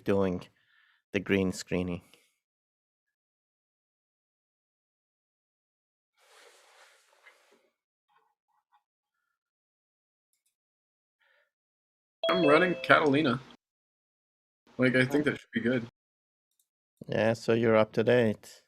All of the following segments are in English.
doing the green screening. I'm running Catalina. Like, I think that should be good. Yeah, so you're up to date.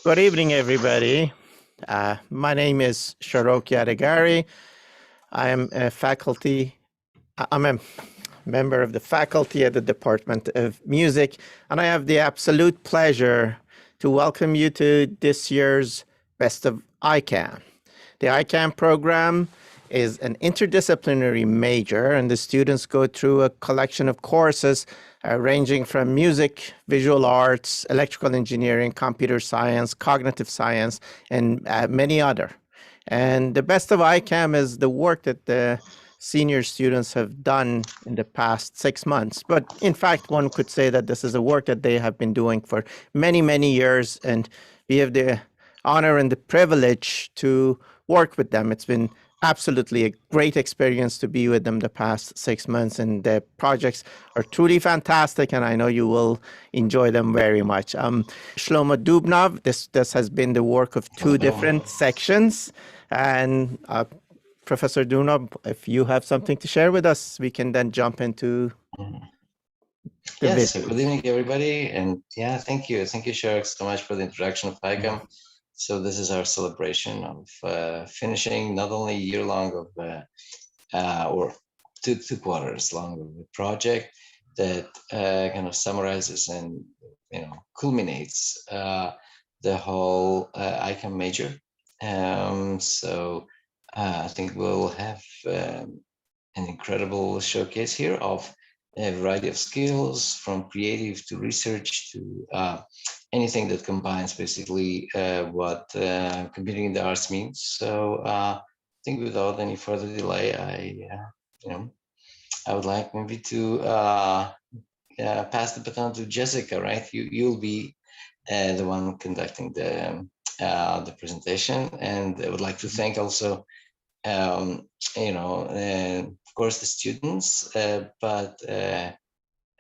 Good evening, everybody. My name is Sharoki Adegari. I'm a member of the faculty at the Department of Music, and I have the absolute pleasure to welcome you to this year's Best of ICAM. The ICAM program is an interdisciplinary major, and the students go through a collection of courses ranging from music, visual arts, electrical engineering, computer science, cognitive science, and many other. And the Best of ICAM is the work that the senior students have done in the past 6 months. But in fact, one could say that this is a work that they have been doing for many, many years, and we have the honor and the privilege to work with them. It's been absolutely a great experience to be with them the past 6 months, and the projects are truly fantastic, and I know you will enjoy them very much. Shlomo Dubnov, this has been the work of two different sections, and Professor Dubnov, if you have something to share with us, we can then jump into the Yes, video. good evening, everybody. And yeah, thank you. Thank you, Shark, so much for the introduction of ICAM. So this is our celebration of finishing not only a year long of, or two quarters long of the project that kind of summarizes and, culminates the whole ICAM major. So I think we'll have an incredible showcase here of a variety of skills, from creative to research to anything that combines basically what computing in the arts means. So I think without any further delay, I would like maybe to pass the baton to Jessica. Right, you'll be the one conducting the presentation, and I would like to thank also of course the students, but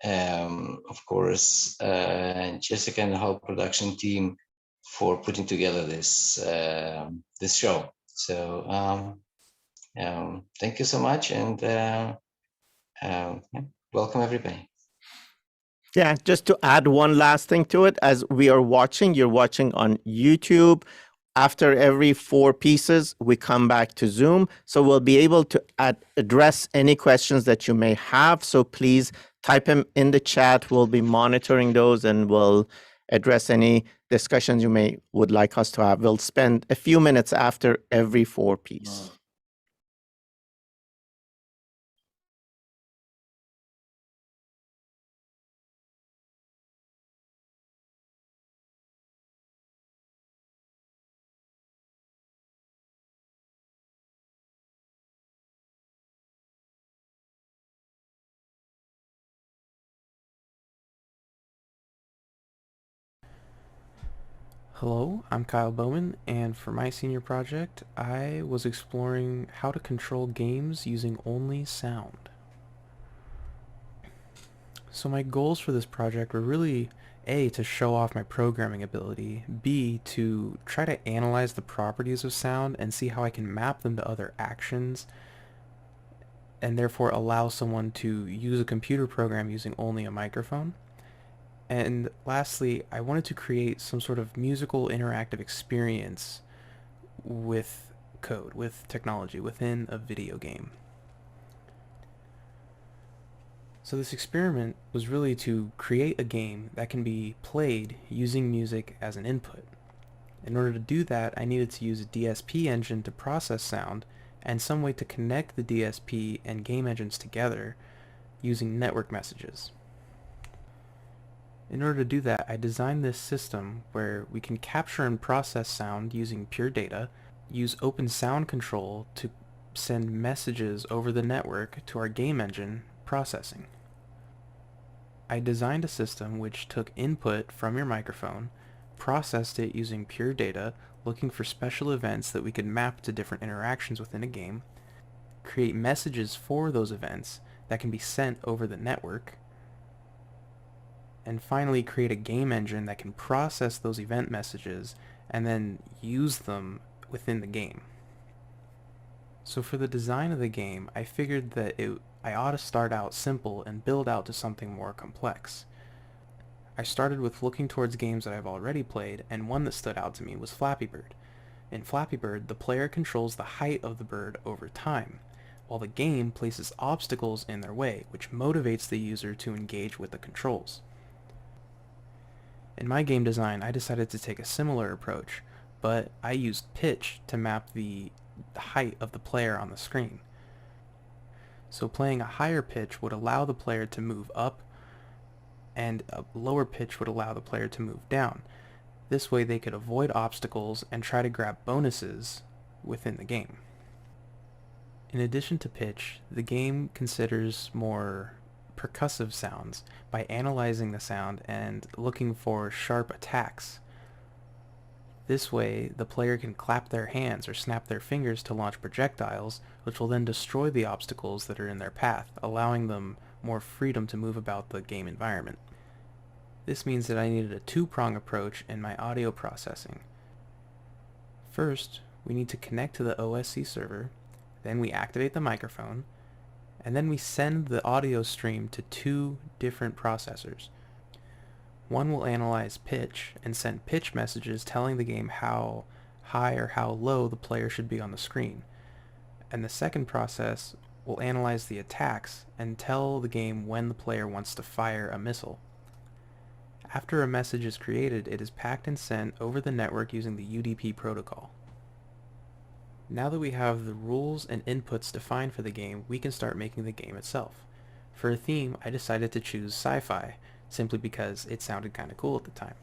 of course Jessica and the whole production team for putting together this this show. So thank you so much, and welcome everybody. Yeah, just to add one last thing to it, as we are watching, you're watching on YouTube. After every 4 pieces, we come back to Zoom. So we'll be able to address any questions that you may have. So please type them in the chat. We'll be monitoring those, and we'll address any discussions you would like us to have. We'll spend a few minutes after every 4 piece. Hello, I'm Kyle Bouwman, and for my senior project, I was exploring how to control games using only sound. So my goals for this project were really A, to show off my programming ability, B, to try to analyze the properties of sound and see how I can map them to other actions, and therefore allow someone to use a computer program using only a microphone. And lastly, I wanted to create some sort of musical interactive experience with code, with technology, within a video game. So this experiment was really to create a game that can be played using music as an input. In order to do that, I needed to use a DSP engine to process sound, and some way to connect the DSP and game engines together using network messages. In order to do that, I designed this system where we can capture and process sound using pure data, use open sound control to send messages over the network to our game engine processing. I designed a system which took input from your microphone, processed it using pure data, looking for special events that we could map to different interactions within a game, create messages for those events that can be sent over the network, and finally create a game engine that can process those event messages and then use them within the game. So for the design of the game, I figured that I ought to start out simple and build out to something more complex. I started with looking towards games that I've already played, and one that stood out to me was Flappy Bird. In Flappy Bird, the player controls the height of the bird over time, while the game places obstacles in their way, which motivates the user to engage with the controls. In my game design, I decided to take a similar approach, but I used pitch to map the height of the player on the screen. So playing a higher pitch would allow the player to move up, and a lower pitch would allow the player to move down. This way they could avoid obstacles and try to grab bonuses within the game. In addition to pitch, the game considers more percussive sounds by analyzing the sound and looking for sharp attacks. This way, the player can clap their hands or snap their fingers to launch projectiles, which will then destroy the obstacles that are in their path, allowing them more freedom to move about the game environment. This means that I needed a two-prong approach in my audio processing. First, we need to connect to the OSC server, then we activate the microphone, and then we send the audio stream to two different processors. One will analyze pitch and send pitch messages telling the game how high or how low the player should be on the screen. And the second process will analyze the attacks and tell the game when the player wants to fire a missile. After a message is created, it is packed and sent over the network using the UDP protocol. Now that we have the rules and inputs defined for the game, we can start making the game itself. For a theme, I decided to choose sci-fi, simply because it sounded kind of cool at the time.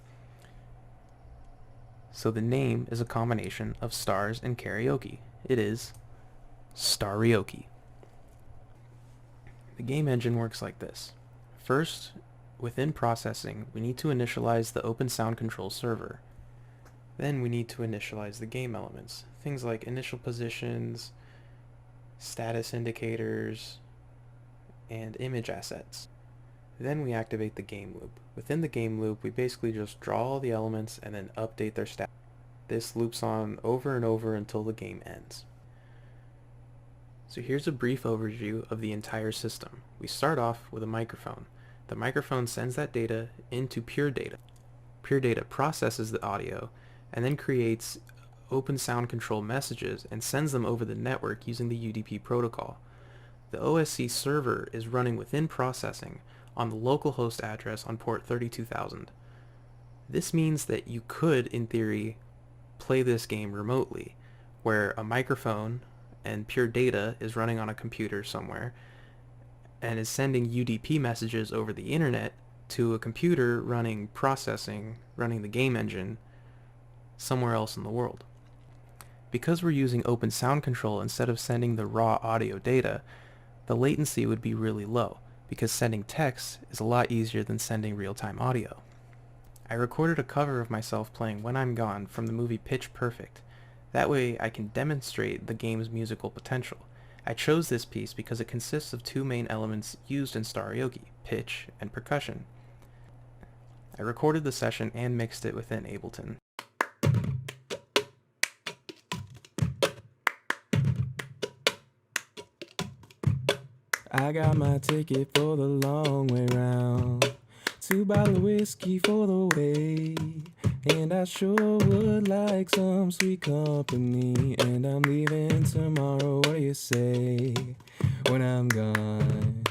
So the name is a combination of stars and karaoke. It is Starioke. The game engine works like this. First, within processing, we need to initialize the Open Sound Control server. Then we need to initialize the game elements, things like initial positions, status indicators, and image assets. Then we activate the game loop. Within the game loop, we basically just draw all the elements and then update their status. This loops on over and over until the game ends. So here's a brief overview of the entire system. We start off with a microphone. The microphone sends that data into Pure Data. Pure Data processes the audio and then creates Open Sound Control messages and sends them over the network using the UDP protocol. The OSC server is running within processing on the localhost address on port 32,000. This means that you could, in theory, play this game remotely, where a microphone and Pure Data is running on a computer somewhere and is sending UDP messages over the internet to a computer running processing, running the game engine somewhere else in the world. Because we're using Open Sound Control instead of sending the raw audio data, the latency would be really low, because sending text is a lot easier than sending real-time audio. I recorded a cover of myself playing When I'm Gone from the movie Pitch Perfect. That way I can demonstrate the game's musical potential. I chose this piece because it consists of two main elements used in Starioke, pitch and percussion. I recorded the session and mixed it within Ableton. I got my ticket for the long way round. 2 bottles of whiskey for the way. And I sure would like some sweet company. And I'm leaving tomorrow, what do you say? When I'm gone,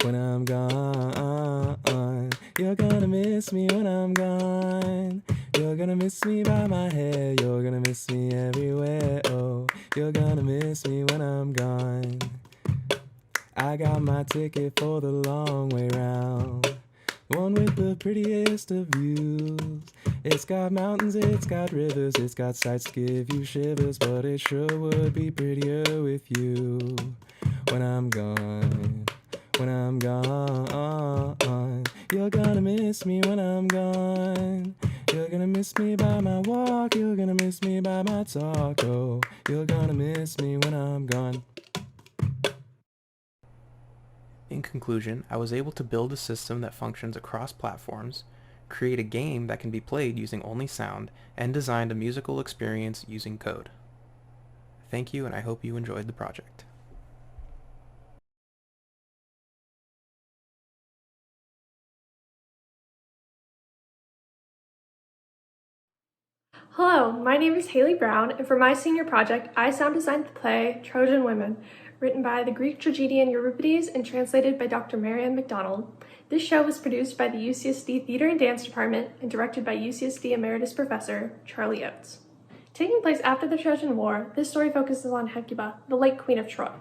when I'm gone. You're gonna miss me when I'm gone. You're gonna miss me by my hair. You're gonna miss me everywhere. Oh, you're gonna miss me when I'm gone. I got my ticket for the long way round. One with the prettiest of views. It's got mountains, it's got rivers, it's got sights to give you shivers, but it sure would be prettier with you. When I'm gone, when I'm gone. You're gonna miss me when I'm gone. You're gonna miss me by my walk, you're gonna miss me by my talk. Oh, you're gonna miss me when I'm gone. In conclusion, I was able to build a system that functions across platforms, create a game that can be played using only sound, and designed a musical experience using code. Thank you, and I hope you enjoyed the project. Hello, my name is Hailey Brown, and for my senior project, I sound designed the play Trojan Women, written by the Greek tragedian Euripides and translated by Dr. Marianne McDonald. This show was produced by the UCSD Theater and Dance Department and directed by UCSD Emeritus Professor Charlie Oates. Taking place after the Trojan War, this story focuses on Hecuba, the late Queen of Troy.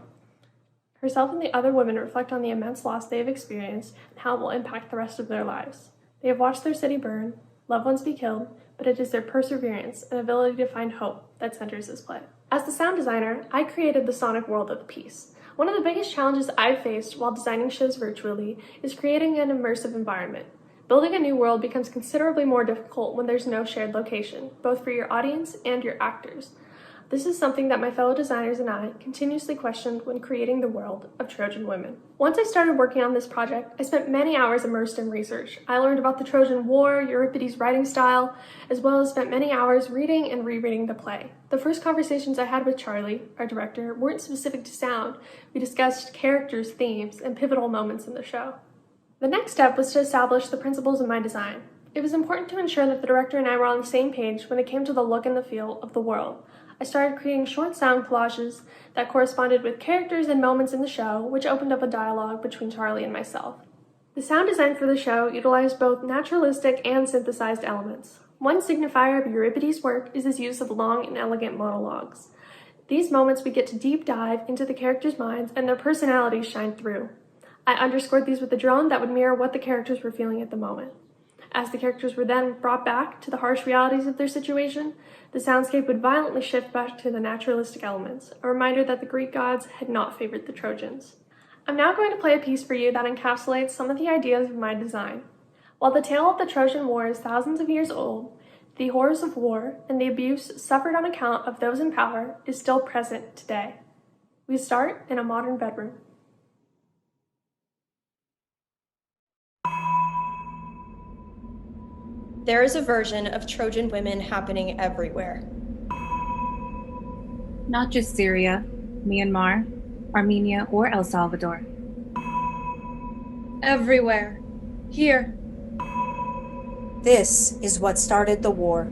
Herself and the other women reflect on the immense loss they have experienced and how it will impact the rest of their lives. They have watched their city burn, loved ones be killed, but it is their perseverance and ability to find hope that centers this play. As the sound designer, I created the sonic world of the piece. One of the biggest challenges I've faced while designing shows virtually is creating an immersive environment. Building a new world becomes considerably more difficult when there's no shared location, both for your audience and your actors. This is something that my fellow designers and I continuously questioned when creating the world of Trojan Women. Once I started working on this project, I spent many hours immersed in research. I learned about the Trojan War, Euripides' writing style, as well as spent many hours reading and rereading the play. The first conversations I had with Charlie, our director, weren't specific to sound. We discussed characters, themes, and pivotal moments in the show. The next step was to establish the principles of my design. It was important to ensure that the director and I were on the same page when it came to the look and the feel of the world. I started creating short sound collages that corresponded with characters and moments in the show, which opened up a dialogue between Charlie and myself. The sound design for the show utilized both naturalistic and synthesized elements. One signifier of Euripides' work is his use of long and elegant monologues. These moments we get to deep dive into the characters' minds and their personalities shine through. I underscored these with a drone that would mirror what the characters were feeling at the moment. As the characters were then brought back to the harsh realities of their situation, the soundscape would violently shift back to the naturalistic elements, a reminder that the Greek gods had not favored the Trojans. I'm now going to play a piece for you that encapsulates some of the ideas of my design. While the tale of the Trojan War is thousands of years old, the horrors of war and the abuse suffered on account of those in power is still present today. We start in a modern bedroom. There is a version of Trojan women happening everywhere. Not just Syria, Myanmar, Armenia, or El Salvador. Everywhere. Here. This is what started the war.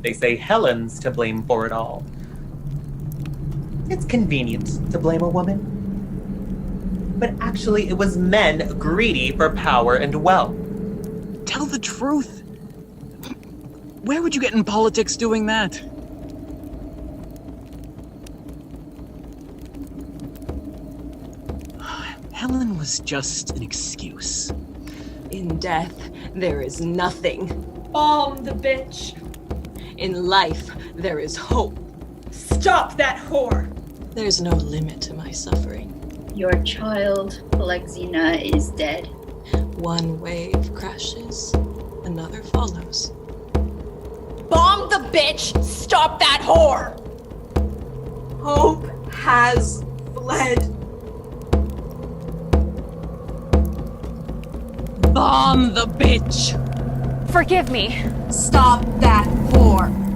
They say Helen's to blame for it all. It's convenient to blame a woman. But actually, it was men greedy for power and wealth. Tell the truth. Where would you get in politics doing that? Helen was just an excuse. In death, there is nothing. Bomb the bitch. In life, there is hope. Stop that whore. There's no limit to my suffering. Your child, Alexina, is dead. One wave crashes, another follows. Bomb the bitch! Stop that whore! Hope has fled. Bomb the bitch! Forgive me. Stop that whore!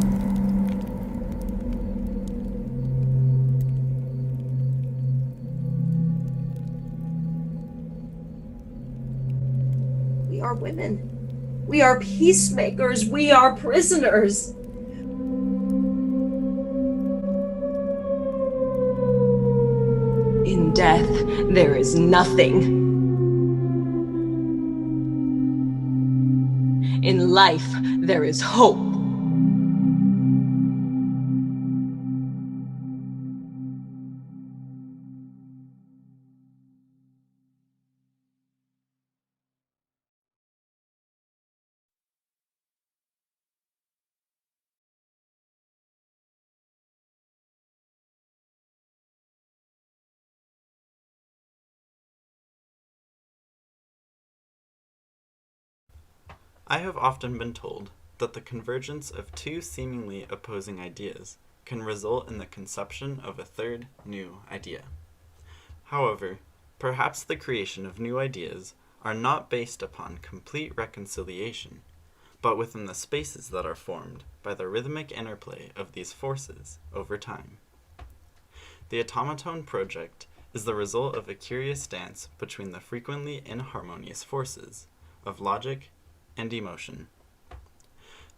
We are women. We are peacemakers. We are prisoners. In death, there is nothing. In life, there is hope. I have often been told that the convergence of two seemingly opposing ideas can result in the conception of a third new idea. However, perhaps the creation of new ideas are not based upon complete reconciliation, but within the spaces that are formed by the rhythmic interplay of these forces over time. The automaton project is the result of a curious dance between the frequently inharmonious forces of logic and emotion.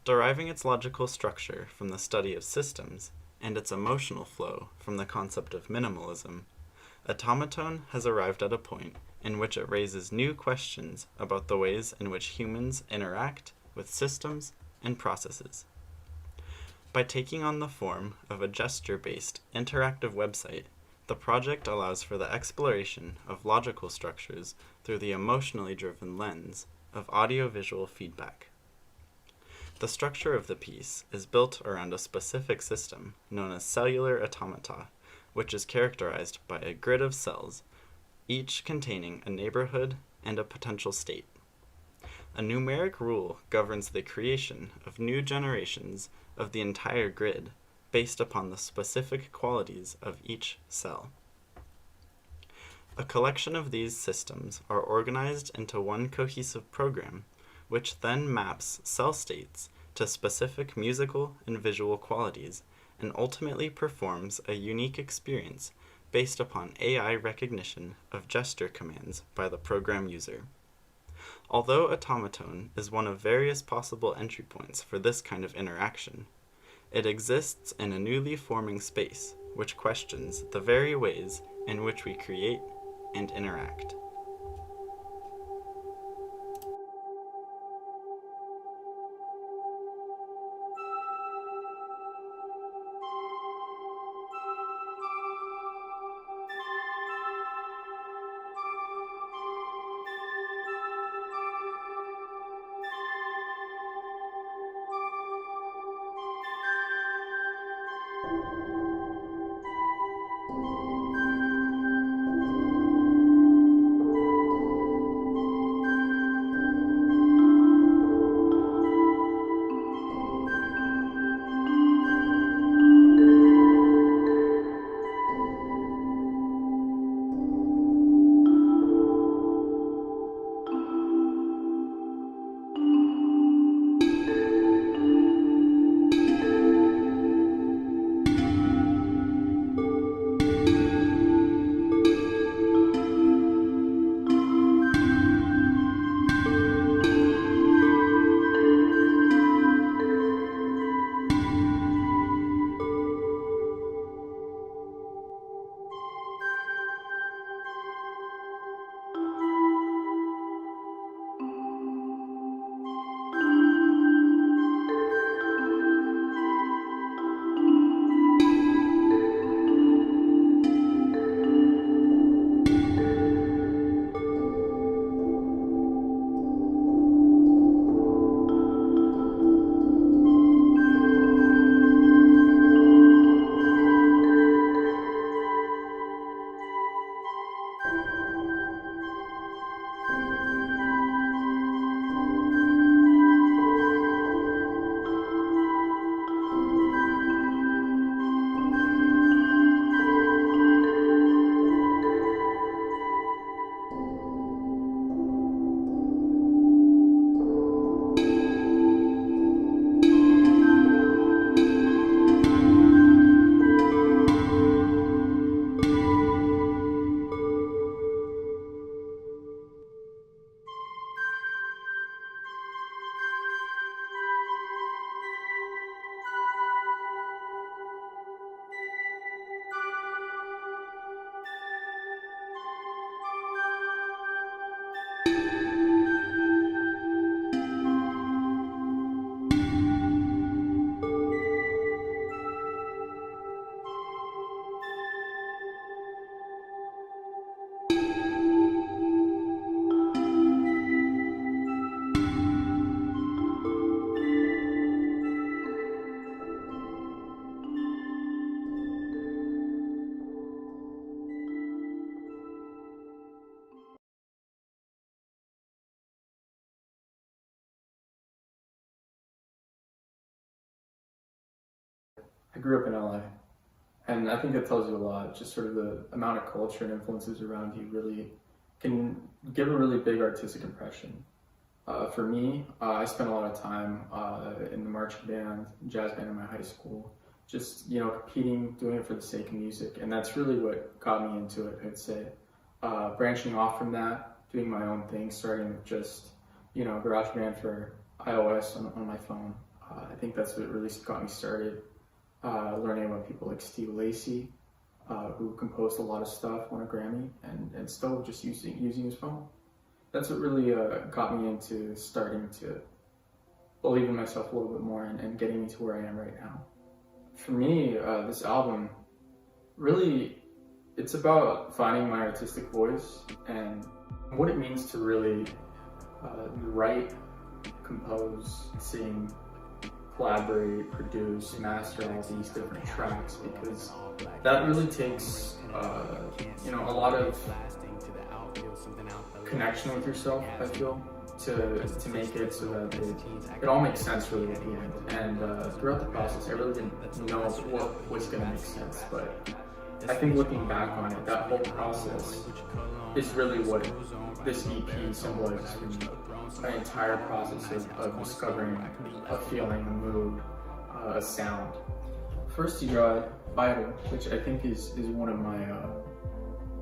Deriving its logical structure from the study of systems and its emotional flow from the concept of minimalism, automaton has arrived at a point in which it raises new questions about the ways in which humans interact with systems and processes. By taking on the form of a gesture-based interactive website, the project allows for the exploration of logical structures through the emotionally driven lens of audiovisual feedback. The structure of the piece is built around a specific system known as cellular automata, which is characterized by a grid of cells, each containing a neighborhood and a potential state. A numeric rule governs the creation of new generations of the entire grid based upon the specific qualities of each cell. A collection of these systems are organized into one cohesive program, which then maps cell states to specific musical and visual qualities and ultimately performs a unique experience based upon AI recognition of gesture commands by the program user. Although automaton is one of various possible entry points for this kind of interaction, it exists in a newly forming space which questions the very ways in which we create and interact. I grew up in LA, and I think that tells you a lot. Just sort of the amount of culture and influences around you really can give a really big artistic impression. For me, I spent a lot of time in the marching band, jazz band in my high school, just, competing, doing it for the sake of music. And that's really what got me into it, I'd say. Branching off from that, doing my own thing, starting with just, GarageBand for iOS on my phone. I think that's what really got me started. Learning about people like Steve Lacy, who composed a lot of stuff, won a Grammy, and still just using his phone. That's what really got me into starting to believe in myself a little bit more and getting me to where I am right now. For me, this album, really, it's about finding my artistic voice and what it means to really write, compose, sing, collaborate, produce, master all these different tracks, because that really takes a lot of connection with yourself, I feel, to make it so that it all makes sense really at the end. And throughout the process, I really didn't know what was going to make sense, but I think looking back on it, that whole process is really what this EP symbolizes for me. My entire process of discovering a feeling, a mood, a sound. First you draw Vital, which I think is one of my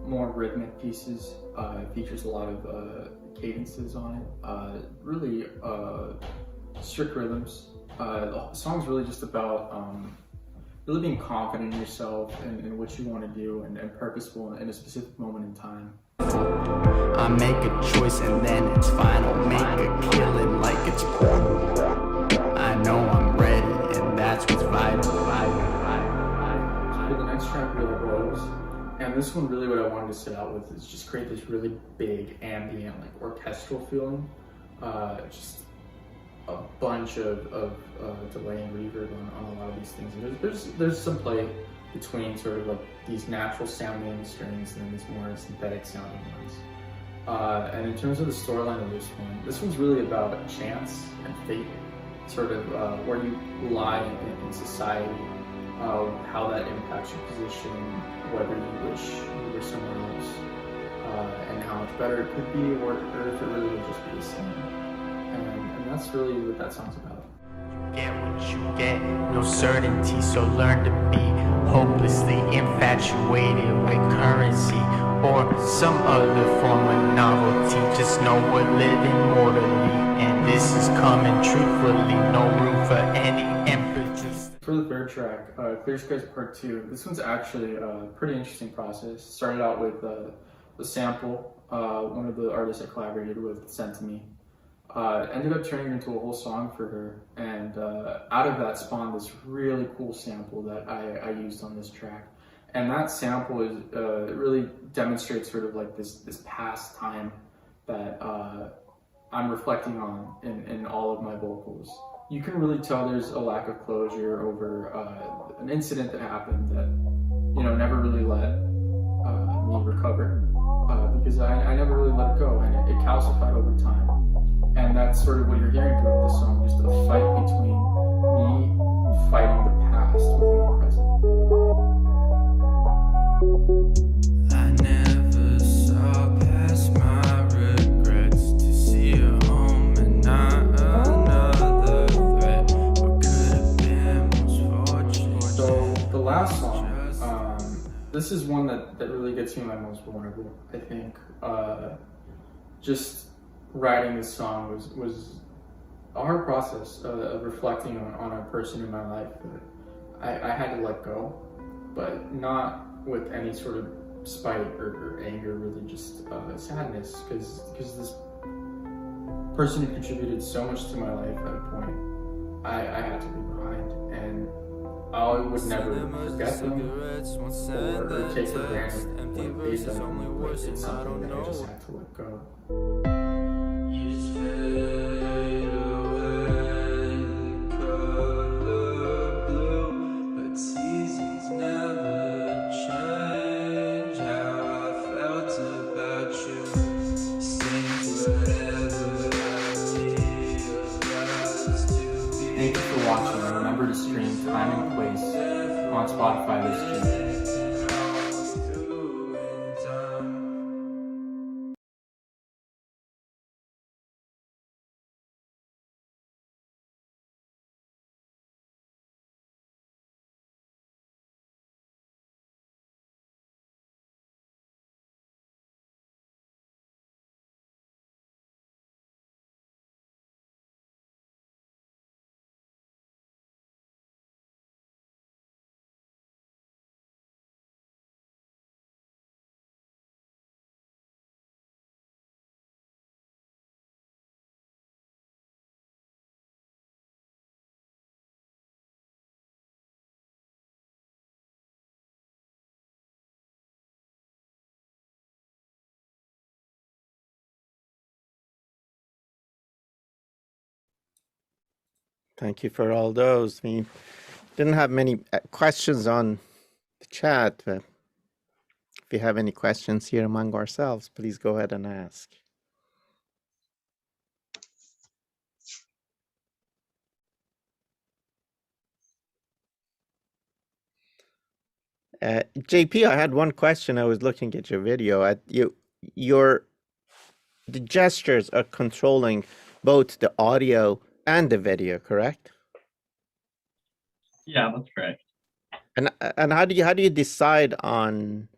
more rhythmic pieces. It features a lot of cadences on it, really strict rhythms. The song's really just about really being confident in yourself and what you want to do and purposeful in a specific moment in time. I make a choice and then it's final. Make a killing like it's porn. I know I'm ready and that's what's vital. For the next track, Villalobos, and this one really what I wanted to set out with is just create this really big ambient, like orchestral feeling. Just a bunch of delay and reverb on a lot of these things. And there's some play between sort of like these natural sounding strings and then these more synthetic sounding ones. And in terms of the storyline of this one's really about chance and fate, sort of where you lie in society, how that impacts your position, whether you wish you were somewhere else, and how much better it could be, or if it really would just be the same. And that's really what that song's about. Get what you get, no certainty, so learn to be hopelessly infatuated with currency or some other form of novelty. Just know we're living mortally, and this is coming truthfully, no room for any empathy. For the third track, Clear Skies Part 2, this one's actually a pretty interesting process. Started out with the sample, one of the artists I collaborated with sent to me. Ended up turning into a whole song for her, and out of that spawned this really cool sample that I used on this track. And that sample is it really demonstrates sort of like this past time that I'm reflecting on in all of my vocals. You can really tell there's a lack of closure over an incident that happened that never really let me recover, because I never really let it go, and it calcified over time. And that's sort of what you're hearing throughout the song, just a fight between me fighting the past within the present. I never saw past my regrets to see a home and not another threat. What could have been most fortunate? So the last song, this is one that really gets me my most vulnerable, I think. Just writing this song was a hard process of reflecting on a person in my life that I had to let go, but not with any sort of spite or anger, really just sadness, because this person who contributed so much to my life at a point, I had to leave behind, and I would never forget them or take for granted what they've done, but it's something that I just had to let go. Thank you for watching, and remember to stream Time and Place on Spotify this June. Thank you for all those. We didn't have many questions on the chat, but if you have any questions here among ourselves, please go ahead and ask. JP, I had one question. I was looking at your video. The gestures are controlling both the audio and the video, correct? Yeah, that's correct. And how do you decide on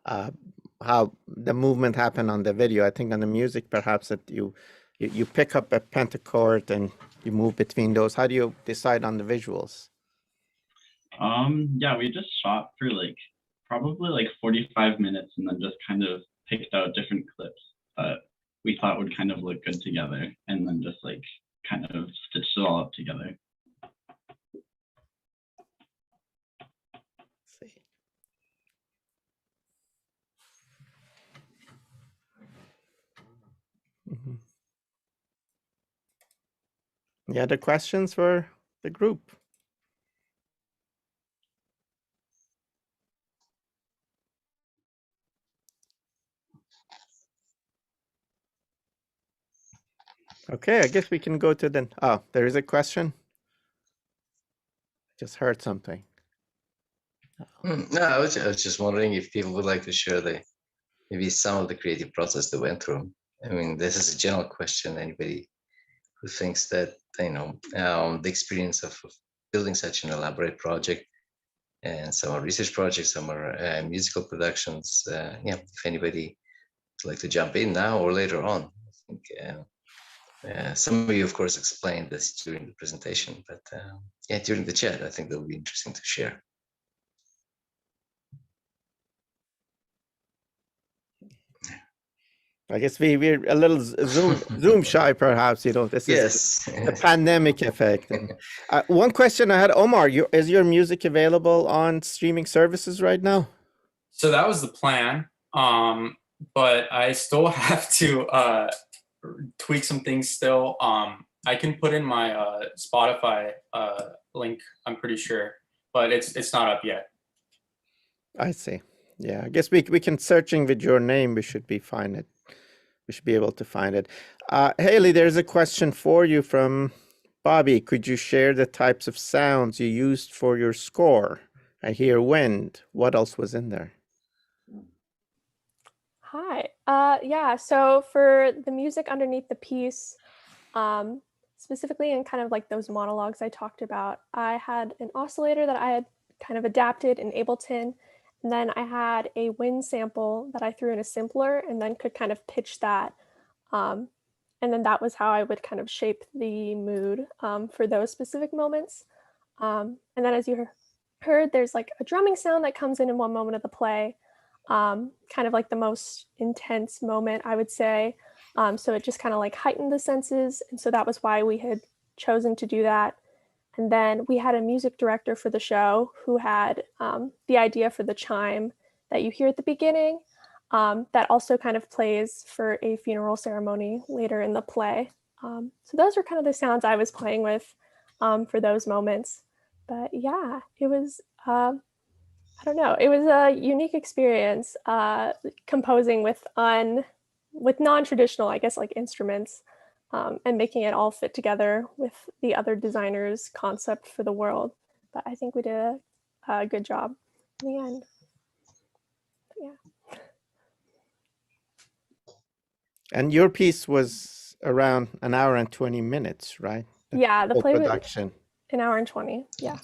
how the movement happened on the video? I think on the music, perhaps that you pick up a pentachord and you move between those. How do you decide on the visuals? Yeah, we just shot for probably 45 minutes and then just kind of picked out different clips that we thought would kind of look good together and then just kind of stitched it all up together. Mm-hmm. Any other questions for the group? Okay, I guess we can go to the. Oh, there is a question. Just heard something. No, I was just wondering if people would like to share maybe some of the creative process they went through. I mean, this is a general question. Anybody who thinks that, the experience of building such an elaborate project, and some are research projects, some are musical productions. Yeah, if anybody would like to jump in now or later on. I think some of you, of course, explained this during the presentation, but yeah, during the chat, I think that would be interesting to share. I guess we're a little Zoom shy, perhaps. This is the pandemic effect. And one question I had, Omar, is your music available on streaming services right now? So that was the plan, but I still have to tweak some things still. I can put in my Spotify link, I'm pretty sure, but it's not up yet. I see. Yeah, I guess we can searching with your name. We should be fine. We should be able to find it. Hailey, there's a question for you from Bobby. Could you share the types of sounds you used for your score? I hear wind. What else was in there? Hi. Yeah, so for the music underneath the piece, specifically in kind of those monologues I talked about, I had an oscillator that I had kind of adapted in Ableton. And then I had a wind sample that I threw in a simpler and then could kind of pitch that. And then that was how I would kind of shape the mood for those specific moments. And then as you heard, there's a drumming sound that comes in one moment of the play, kind of the most intense moment, I would say. So it just kind of heightened the senses. And so that was why we had chosen to do that. And then we had a music director for the show who had the idea for the chime that you hear at the beginning that also kind of plays for a funeral ceremony later in the play. So those were kind of the sounds I was playing with for those moments. But yeah, it was, I don't know, it was a unique experience composing with non-traditional, I guess, instruments. And making it all fit together with the other designers' concept for the world. But I think we did a good job in the end. Yeah. And your piece was around an hour and 20 minutes, right? Yeah, the play production. An hour and 20, yeah.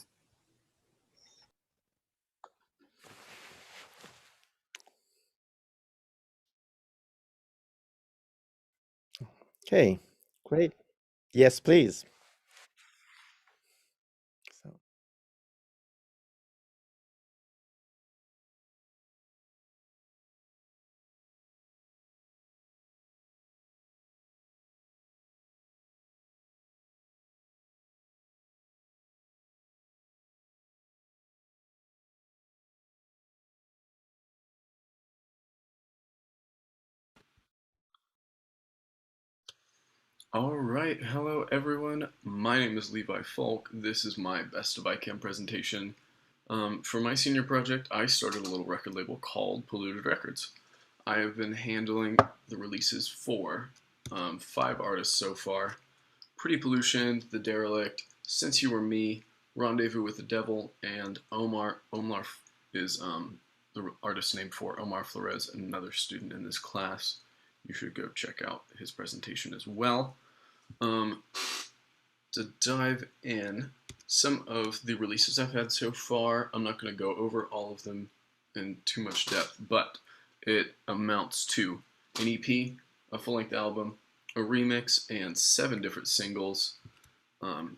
Okay, great. Yes, please. All right, hello everyone. My name is Levi Folck. This is my Best of ICAM presentation. For my senior project, I started a little record label called Polluted Records. I have been handling the releases for 5 artists so far. Pretty Pollution, The Derelict, Since You Were Me, Rendezvous with the Devil, and Omar. Omar is the artist name for Omar Flores, another student in this class. You should go check out his presentation as well. To dive in, some of the releases I've had so far, I'm not going to go over all of them in too much depth, but it amounts to an EP, a full-length album, a remix, and 7 different singles.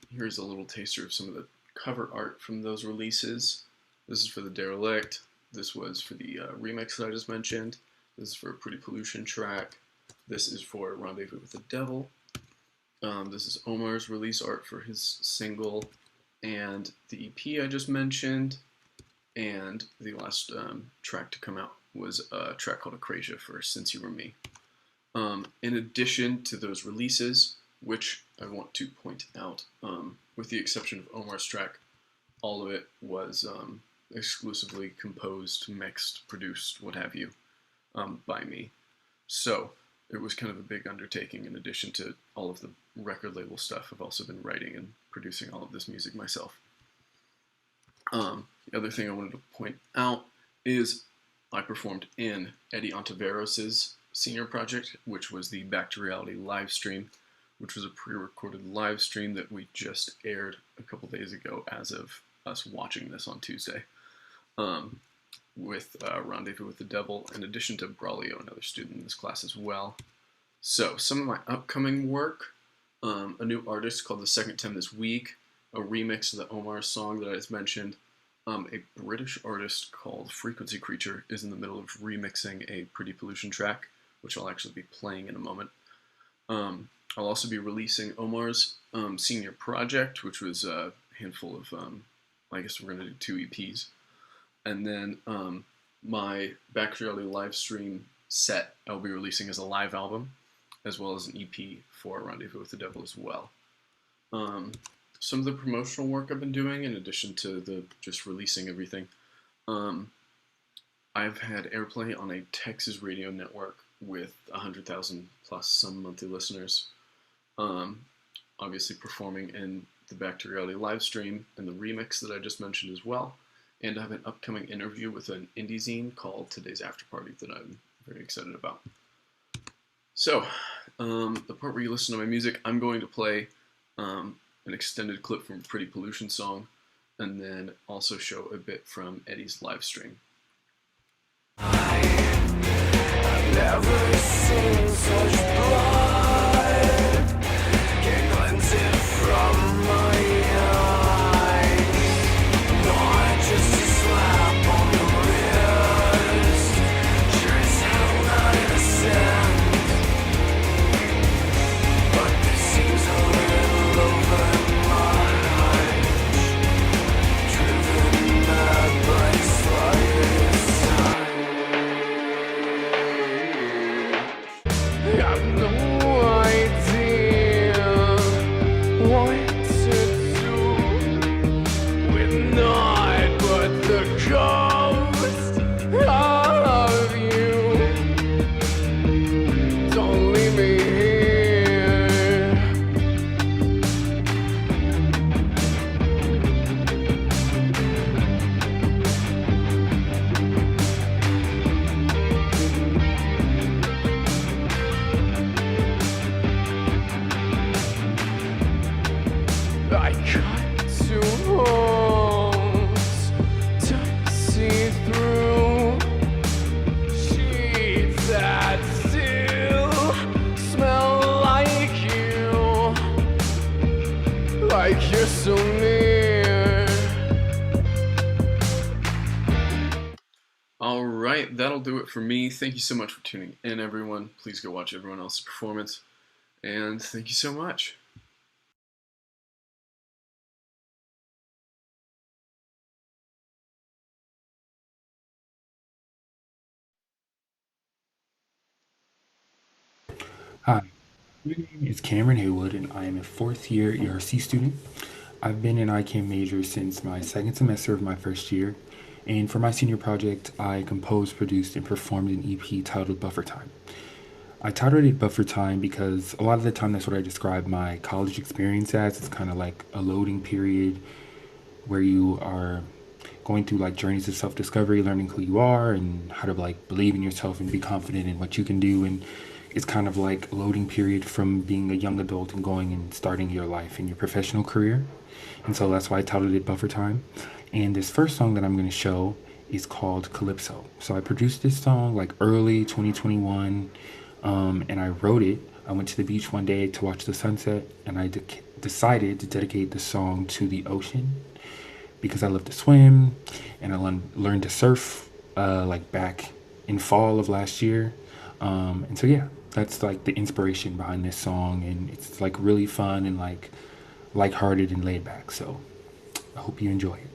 Here's a little taster of some of the cover art from those releases. This is for The Derelict. This was for the remix that I just mentioned. This is for a Pretty Pollution track. This is for Rendezvous with the Devil. This is Omar's release art for his single and the EP I just mentioned. And the last track to come out was a track called Acrasia for Since You Were Me. In addition to those releases, which I want to point out, with the exception of Omar's track, all of it was exclusively composed, mixed, produced, what have you, by me. So it was kind of a big undertaking. In addition to all of the record label stuff, I've also been writing and producing all of this music myself. The other thing I wanted to point out is I performed in Eduardo Ontiveros' senior project, which was the Back to Reality live stream, which was a pre-recorded live stream that we just aired a couple days ago as of us watching this on Tuesday, with Rendezvous with the Devil, in addition to Braulio, another student in this class as well. So, some of my upcoming work, a new artist called The Second Time This Week, a remix of the Omar song that I just mentioned. A British artist called Frequency Creature is in the middle of remixing a Pretty Pollution track, which I'll actually be playing in a moment. I'll also be releasing Omar's senior project, which was a handful of, I guess we're going to do 2 EPs. And then my Back to Reality live stream set I'll be releasing as a live album, as well as an EP for Rendezvous with the Devil as well. Some of the promotional work I've been doing, in addition to the just releasing everything, I've had airplay on a Texas radio network with 100,000 plus some monthly listeners. Obviously performing in the Back to Reality live stream and the remix that I just mentioned as well. And I have an upcoming interview with an indie zine called Today's After Party that I'm very excited about. So, the part where you listen to my music, I'm going to play an extended clip from a Pretty Pollution song, and then also show a bit from Eddie's live stream. I've never seen such blood get glinted from my eyes. Not just a slap on the wrist, sure as hell not innocent. But this seems a little overmuch, driven mad by slightest I have no idea what to do with naught but the ghost of you. Don't leave me here. I cut 2 holes to see through sheets that still smell like you're so near. Alright, that'll do it for me. Thank you so much for tuning in, everyone. Please go watch everyone else's performance. And thank you so much. Hi, My name is Cameron Haywood, and I am a fourth year ERC student. I've been an ICAM major since my second semester of my first year, and for my senior project, I composed, produced, and performed an EP titled Buffer Time. I titled it Buffer Time because a lot of the time that's what I describe my college experience as. It's kind of like a loading period where you are going through like journeys of self-discovery, learning who you are and how to like believe in yourself and be confident in what you can do. And it's kind of like a loading period from being a young adult and going and starting your life and your professional career. And so that's why I titled it Buffer Time. And this first song that I'm going to show is called Calypso. So I produced this song like early 2021, and I wrote it. I went to the beach one day to watch the sunset, and I decided to dedicate the song to the ocean because I love to swim, and I learned to surf like back in fall of last year. And so yeah, that's like the inspiration behind this song, and it's like really fun and like lighthearted and laid back. So I hope you enjoy it.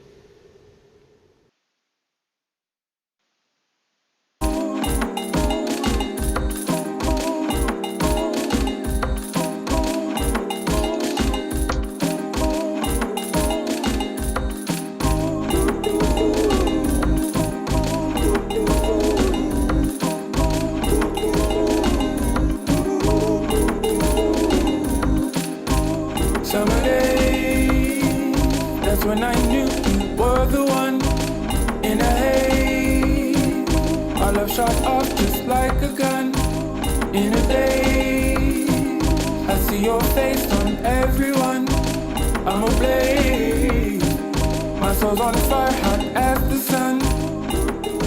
Summer days, that's when I knew you were the one. In a haze, our love shot off just like a gun. In a day, I see your face on everyone. I'm ablaze, my soul's on fire, hot as the sun.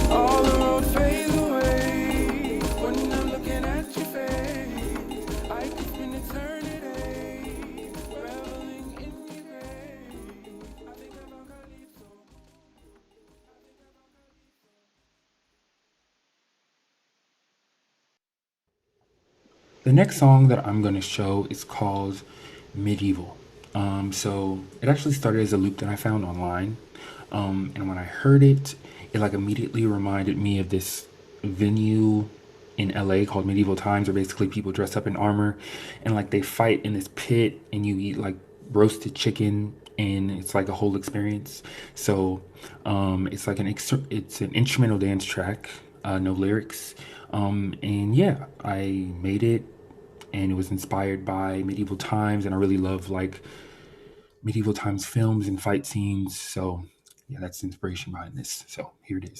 All the road fades away when I'm looking at your face. I could spend eternity. The next song that I'm going to show is called Medieval. So it actually started as a loop that I found online. And when I heard it, it like immediately reminded me of this venue in LA called Medieval Times, where basically people dress up in armor and like they fight in this pit and you eat like roasted chicken, and it's like a whole experience. So it's like it's an instrumental dance track, no lyrics. And yeah, I made it, and it was inspired by medieval times, and I really love like medieval times films and fight scenes. So yeah, that's the inspiration behind this. So here it is.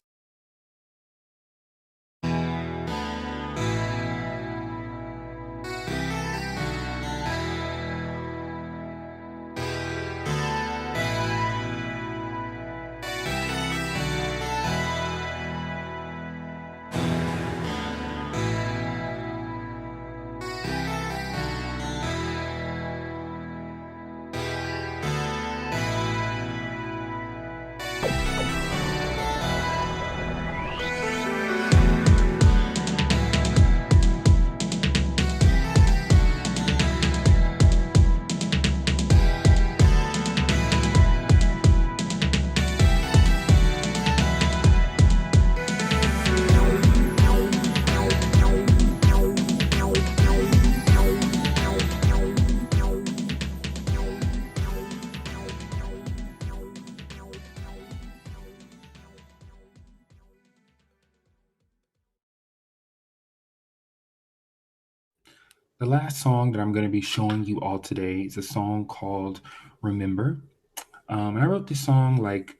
The last song that I'm going to be showing you all today is a song called Remember. And I wrote this song like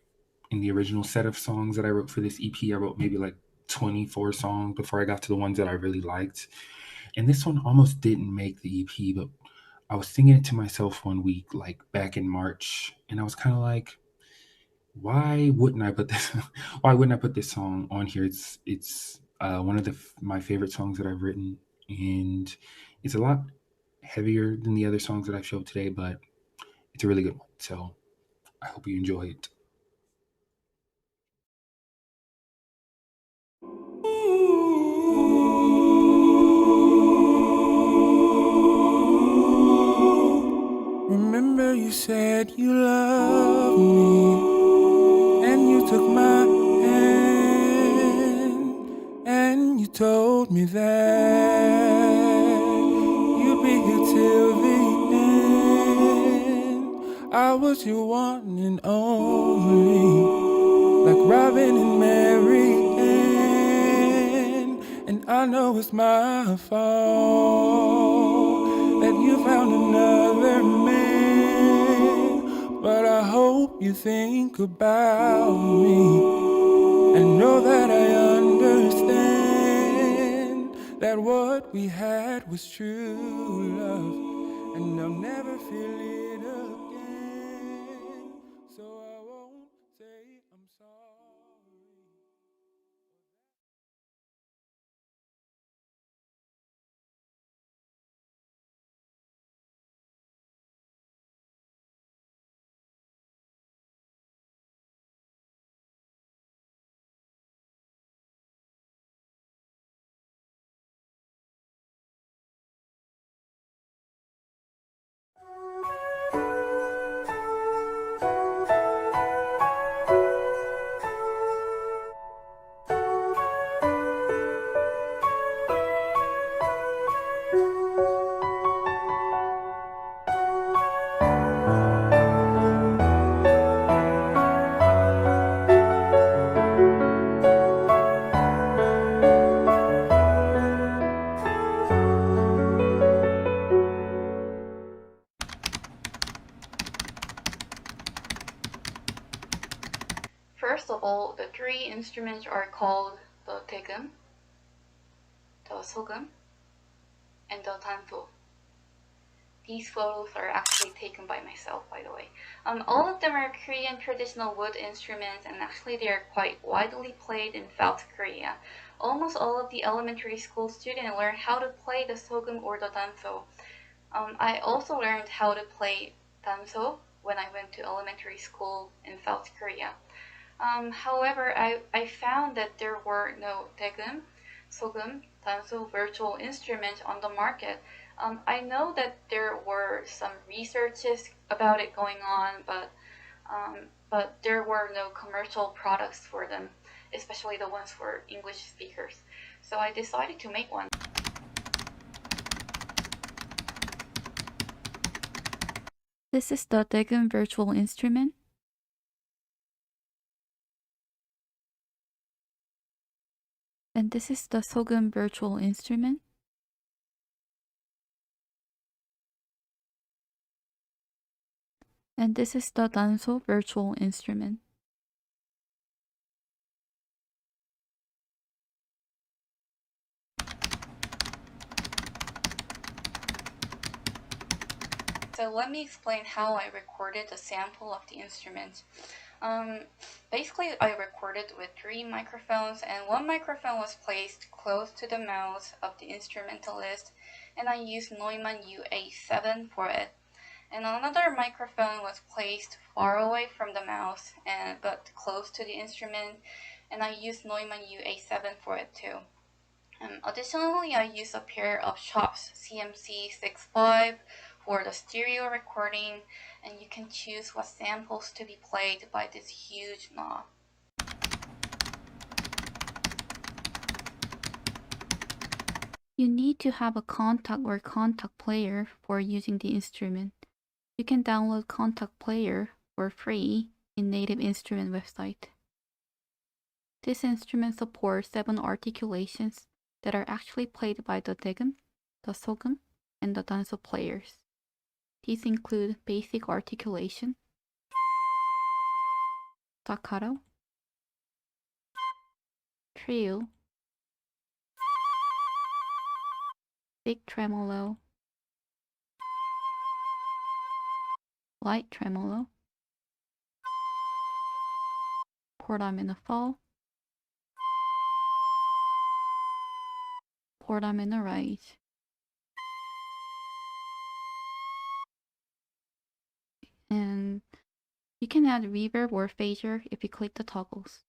in the original set of songs that I wrote for this EP. I wrote maybe like 24 songs before I got to the ones that I really liked. And this one almost didn't make the EP, but I was singing it to myself one week, like back in March. And I was kind of like, why wouldn't I put this? Why wouldn't I put this song on here? It's one of my favorite songs that I've written, and it's a lot heavier than the other songs that I've showed today, but it's a really good one. So I hope you enjoy it. Remember you said you loved me, and you took my hand, and you told me that you'd be here I was your one and only, like Robin and Mary Ann. And I know it's my fault that you found another man, but I hope you think about me and know that I understand that what we had was true love, and I'll never feel it again. So I won't say I'm sorry. First of all, the three instruments are called the Eikam, the Sogum, and the Tanto. These photos are actually taken by myself, by the way. All of them are Korean traditional wood instruments, and actually they are quite widely played in South Korea. Almost all of the elementary school students learn how to play the Sogum or the Tanto. I also learned how to play Tanso when I went to elementary school in South Korea. However, I found that there were no Daegum, Sogum, Tanso virtual instruments on the market. I know that there were some researches about it going on, but there were no commercial products for them, especially the ones for English speakers. So I decided to make one. This is the Daegum virtual instrument. And this is the Sogum virtual instrument. And this is the Danso virtual instrument. So let me explain how I recorded the sample of the instrument. Basically, I recorded with 3 microphones, and one microphone was placed close to the mouth of the instrumentalist, and I used Neumann UA7 for it. And another microphone was placed far away from the mouth, but close to the instrument, and I used Neumann UA7 for it too. Additionally, I used a pair of Schaap's CMC65 for the stereo recording, and you can choose what samples to be played by this huge knob. You need to have a contact or contact player for using the instrument. You can download contact player for free in Native Instrument website. This instrument supports 7 articulations that are actually played by the Daegum, the Sogum, and the Danso players. These include basic articulation, staccato, trio, big tremolo, light tremolo, quarter minor fall, quarter minor rise. And you can add reverb or phaser if you click the toggles.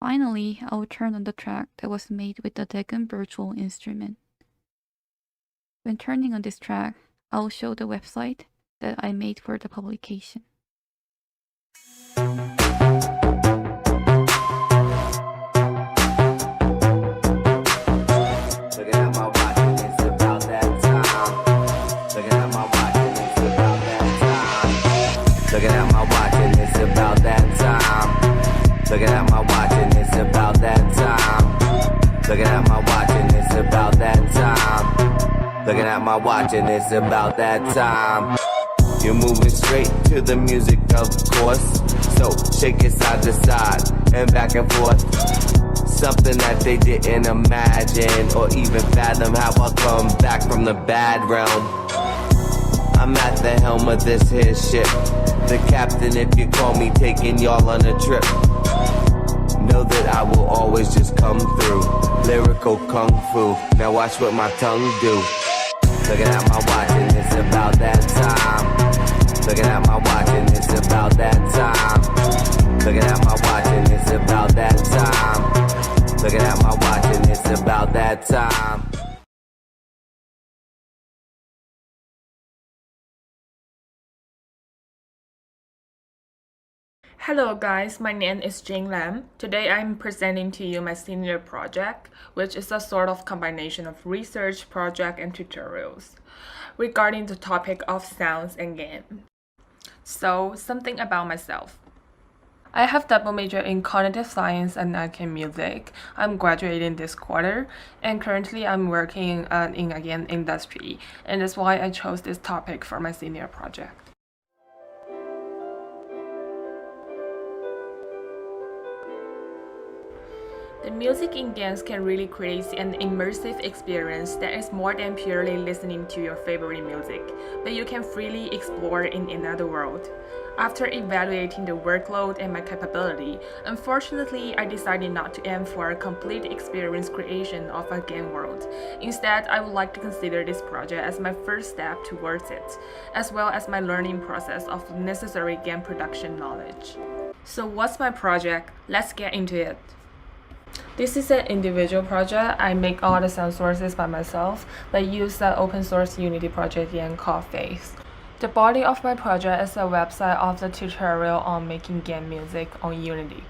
Finally, I will turn on the track that was made with the Eikam virtual instrument. When turning on this track, I will show the website that I made for the publication. Looking at my watch and it's about that time. Looking at my watch and it's about that time. Looking at my watch and it's about that time. Looking at my watch and it's about that time. Looking at my watch and it's about that time. Looking at my watch and it's about that time. You're moving straight to the music, of course. So shake it side to side and back and forth. Something that they didn't imagine or even fathom how I come back from the bad realm. I'm at the helm of this here ship. The captain, if you call me, taking y'all on a trip. Know that I will always just come through. Lyrical kung fu. Now watch what my tongue do. Looking at my watch and it's about that time. Looking at my watch and it's about that time. Looking at my watch and it's about that time. Looking at my watch and it's about that time. Hello guys, my name is Jing Lang. Today I'm presenting to you my senior project, which is a sort of combination of research, project, and tutorials regarding the topic of sounds and game. So, something about myself. I have double major in cognitive science and ICAM music. I'm graduating this quarter, and currently I'm working in a game industry, and that's why I chose this topic for my senior project. The music in games can really create an immersive experience that is more than purely listening to your favorite music, but you can freely explore in another world. After evaluating the workload and my capability, unfortunately, I decided not to aim for a complete experience creation of a game world. Instead, I would like to consider this project as my first step towards it, as well as my learning process of necessary game production knowledge. So what's my project? Let's get into it. This is an individual project. I make all the sound sources by myself, but use the open source Unity project and called Face. The body of my project is a website of the tutorial on making game music on Unity.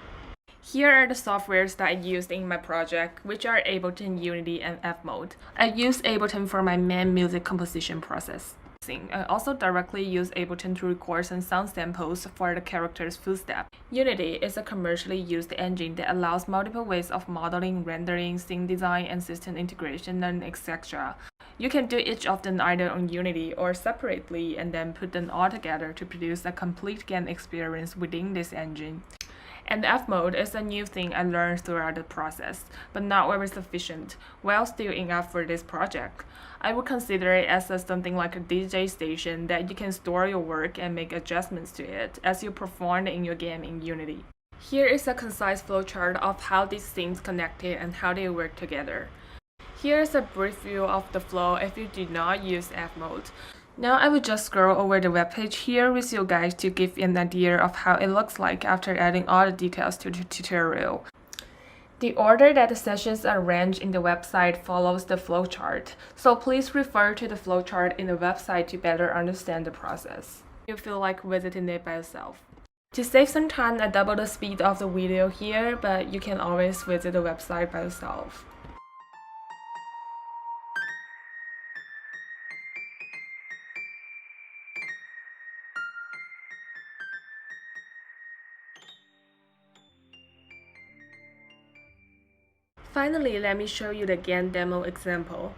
Here are the softwares that I used in my project, which are Ableton, Unity, and F-Mode. I use Ableton for my main music composition process. I also directly use Ableton to record some sound samples for the character's footstep. Unity is a commercially used engine that allows multiple ways of modeling, rendering, scene design, and system integration, and etc. You can do each of them either on Unity or separately and then put them all together to produce a complete game experience within this engine. And F-Mode is a new thing I learned throughout the process, but not very sufficient, while still enough for this project. I would consider it as something like a DJ station that you can store your work and make adjustments to it as you perform in your game in Unity. Here is a concise flowchart of how these things connected and how they work together. Here is a brief view of the flow if you do not use F-Mode. Now I will just scroll over the webpage here with you guys to give you an idea of how it looks like after adding all the details to the tutorial. The order that the sessions are arranged in the website follows the flowchart, so please refer to the flowchart in the website to better understand the process. You feel like visiting it by yourself. To save some time, I double the speed of the video here, but you can always visit the website by yourself. Finally, let me show you the game demo example.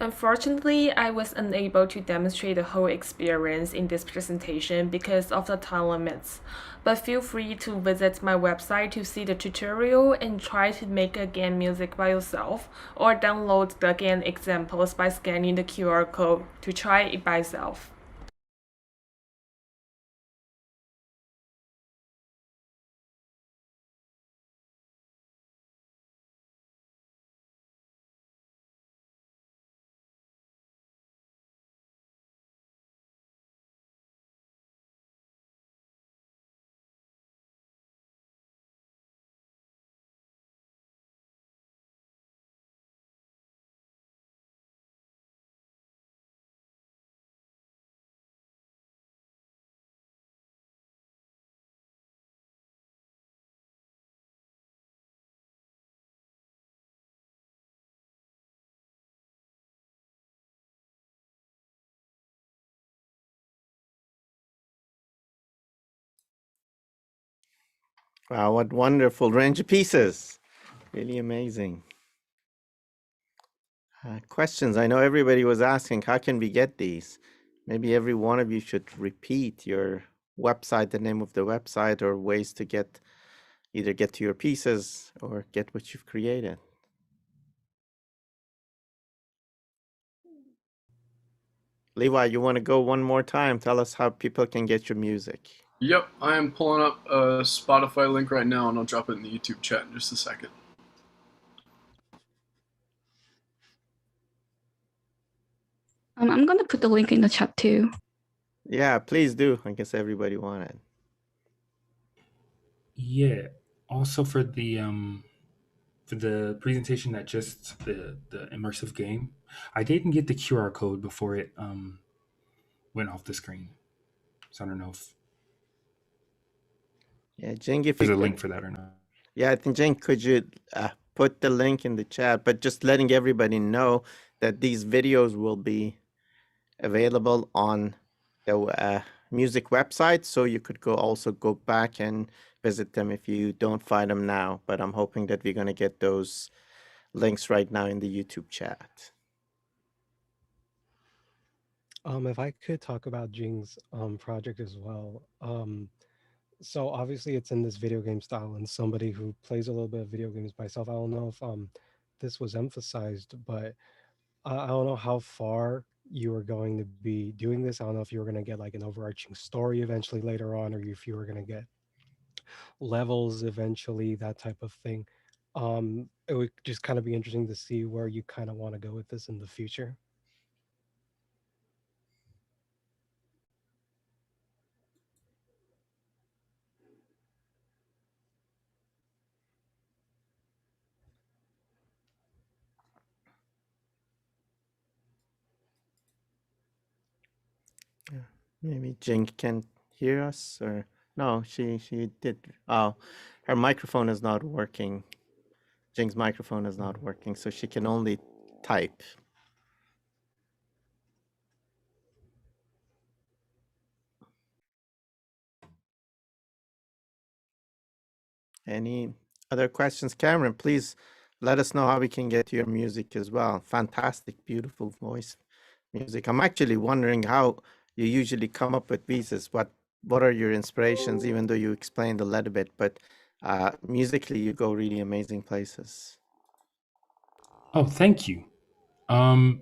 Unfortunately, I was unable to demonstrate the whole experience in this presentation because of the time limits, but feel free to visit my website to see the tutorial and try to make a game music by yourself, or download the game examples by scanning the QR code to try it by yourself. Wow, what wonderful range of pieces. Really amazing. Questions. I know everybody was asking, how can we get these? Maybe every one of you should repeat your website, the name of the website, or ways to either get to your pieces or get what you've created. Levi, you want to go one more time? Tell us how people can get your music. Yep, I am pulling up a Spotify link right now, and I'll drop it in the YouTube chat in just a second. I'm gonna put the link in the chat too. Yeah, please do. I guess everybody wanted. Yeah. Also for the presentation that just the immersive game, I didn't get the QR code before it went off the screen. So I don't know if Jing, if there's you a could, link for that or not. Yeah, I think Jing, could you put the link in the chat, but just letting everybody know that these videos will be available on the music website, so you could also go back and visit them if you don't find them now. But I'm hoping that we're going to get those links right now in the YouTube chat. If I could talk about Jing's project as well. So obviously it's in this video game style, and somebody who plays a little bit of video games myself, I don't know if this was emphasized, but I don't know how far you were going to be doing this. I don't know if you were going to get like an overarching story eventually later on, or if you were going to get levels eventually, that type of thing. It would just kind of be interesting to see where you kind of want to go with this in the future. Maybe Jing can hear us, or no, she did. Oh, her microphone is not working. Jing's microphone is not working, so she can only type. Any other questions? Cameron, please let us know how we can get your music as well. Fantastic, beautiful voice music. I'm actually wondering how you usually come up with pieces. What are your inspirations, even though you explained a little bit, but musically you go really amazing places. Oh, thank you. Well,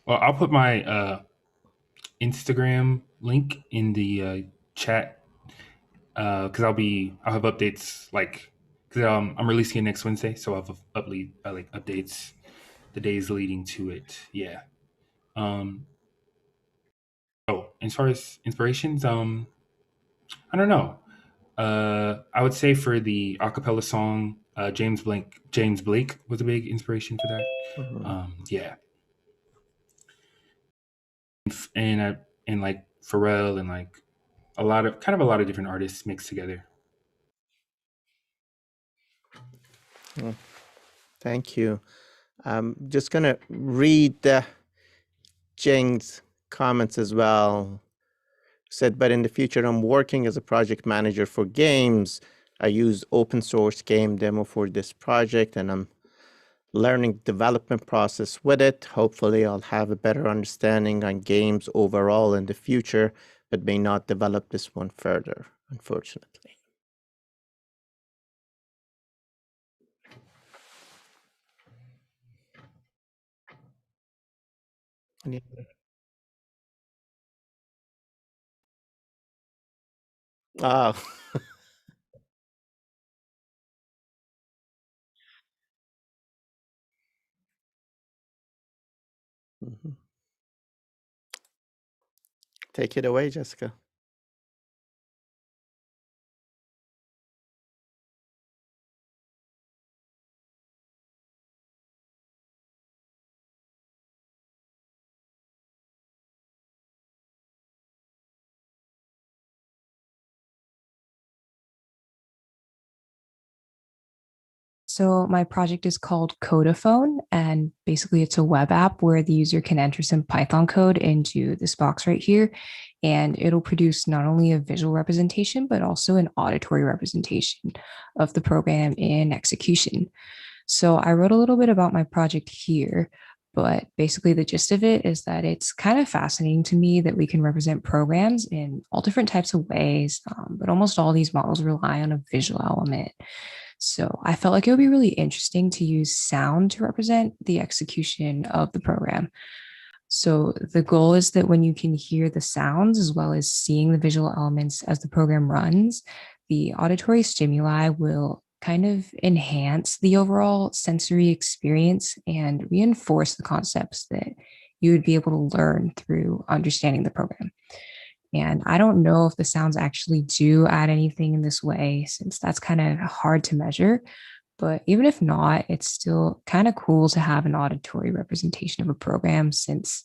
I'll put my Instagram link in the chat because I'll have updates because I'm releasing it next Wednesday, so I'll have updates the days leading to it. Yeah. As far as inspirations, I don't know. I would say for the acapella song, James Blake was a big inspiration for that. Yeah. And like Pharrell and like a lot of different artists mixed together. Thank you. I'm just gonna read Jing's comments as well. Said, but in the future, I'm working as a project manager for games. I use open source game demo for this project, and I'm learning development process with it. Hopefully, I'll have a better understanding on games overall in the future, but may not develop this one further, unfortunately. Any other? Oh. Mhm. Take it away, Jessica. So my project is called Codaphone, and basically it's a web app where the user can enter some Python code into this box right here, and it'll produce not only a visual representation, but also an auditory representation of the program in execution. So I wrote a little bit about my project here, but basically the gist of it is that it's kind of fascinating to me that we can represent programs in all different types of ways, but almost all these models rely on a visual element. So I felt like it would be really interesting to use sound to represent the execution of the program. So the goal is that when you can hear the sounds as well as seeing the visual elements as the program runs, the auditory stimuli will kind of enhance the overall sensory experience and reinforce the concepts that you would be able to learn through understanding the program. And I don't know if the sounds actually do add anything in this way, since that's kind of hard to measure. But even if not, it's still kind of cool to have an auditory representation of a program, since,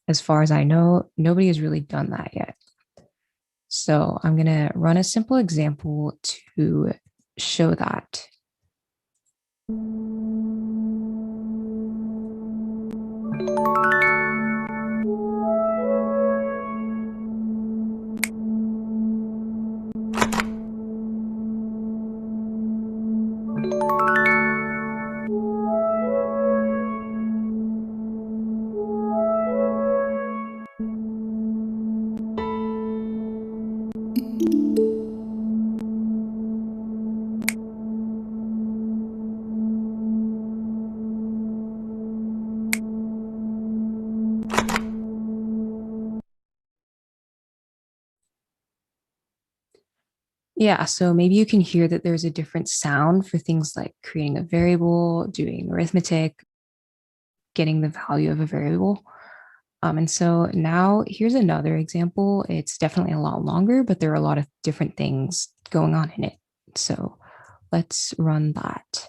as far as I know, nobody has really done that yet. So I'm going to run a simple example to show that. Yeah, so maybe you can hear that there's a different sound for things like creating a variable, doing arithmetic, getting the value of a variable. And so now here's another example. It's definitely a lot longer, but there are a lot of different things going on in it. So let's run that.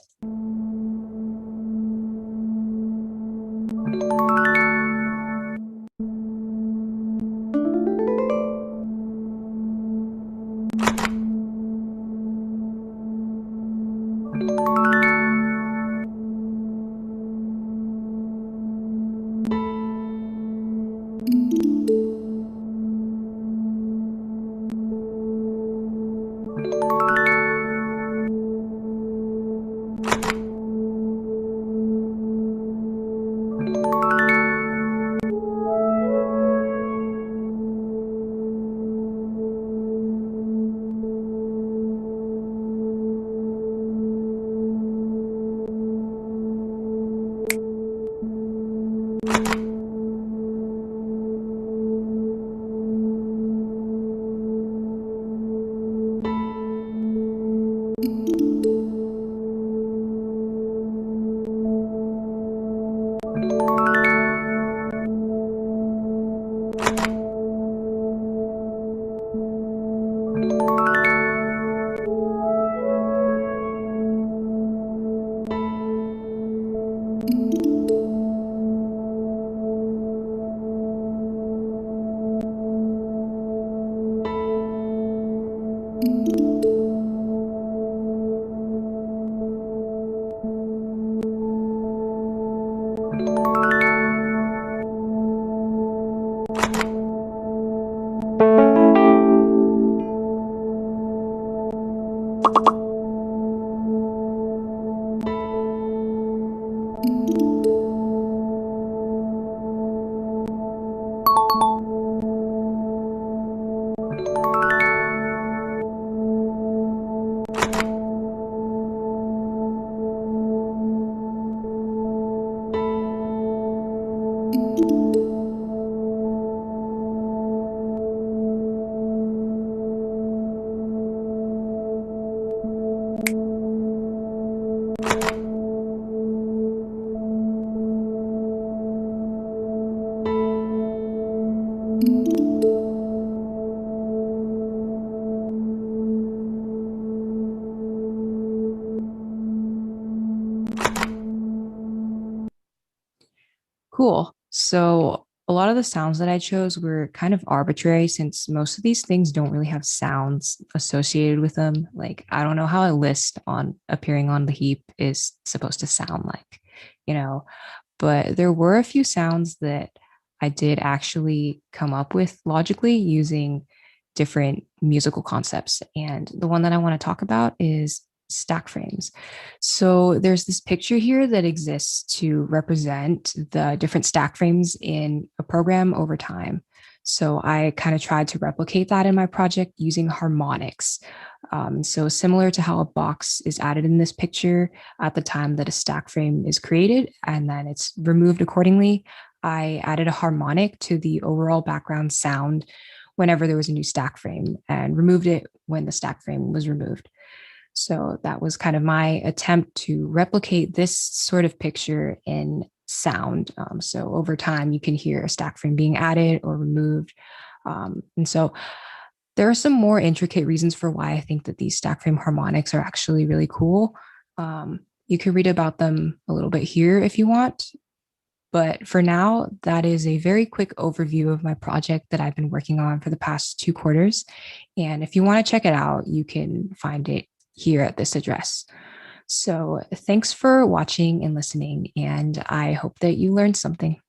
Cool. So a lot of the sounds that I chose were kind of arbitrary since most of these things don't really have sounds associated with them. Like, I don't know how a list on appearing on the heap is supposed to sound like, you know, but there were a few sounds that I did actually come up with logically using different musical concepts. And the one that I want to talk about is stack frames. So there's this picture here that exists to represent the different stack frames in a program over time. So I kind of tried to replicate that in my project using harmonics. So similar to how a box is added in this picture at the time that a stack frame is created and then it's removed accordingly, I added a harmonic to the overall background sound whenever there was a new stack frame and removed it when the stack frame was removed. So that was kind of my attempt to replicate this sort of picture in sound. So over time, you can hear a stack frame being added or removed. And so there are some more intricate reasons for why I think that these stack frame harmonics are actually really cool. You can read about them a little bit here if you want. But for now, that is a very quick overview of my project that I've been working on for the past 2 quarters. And if you want to check it out, you can find it here at this address. So thanks for watching and listening, and I hope that you learned something.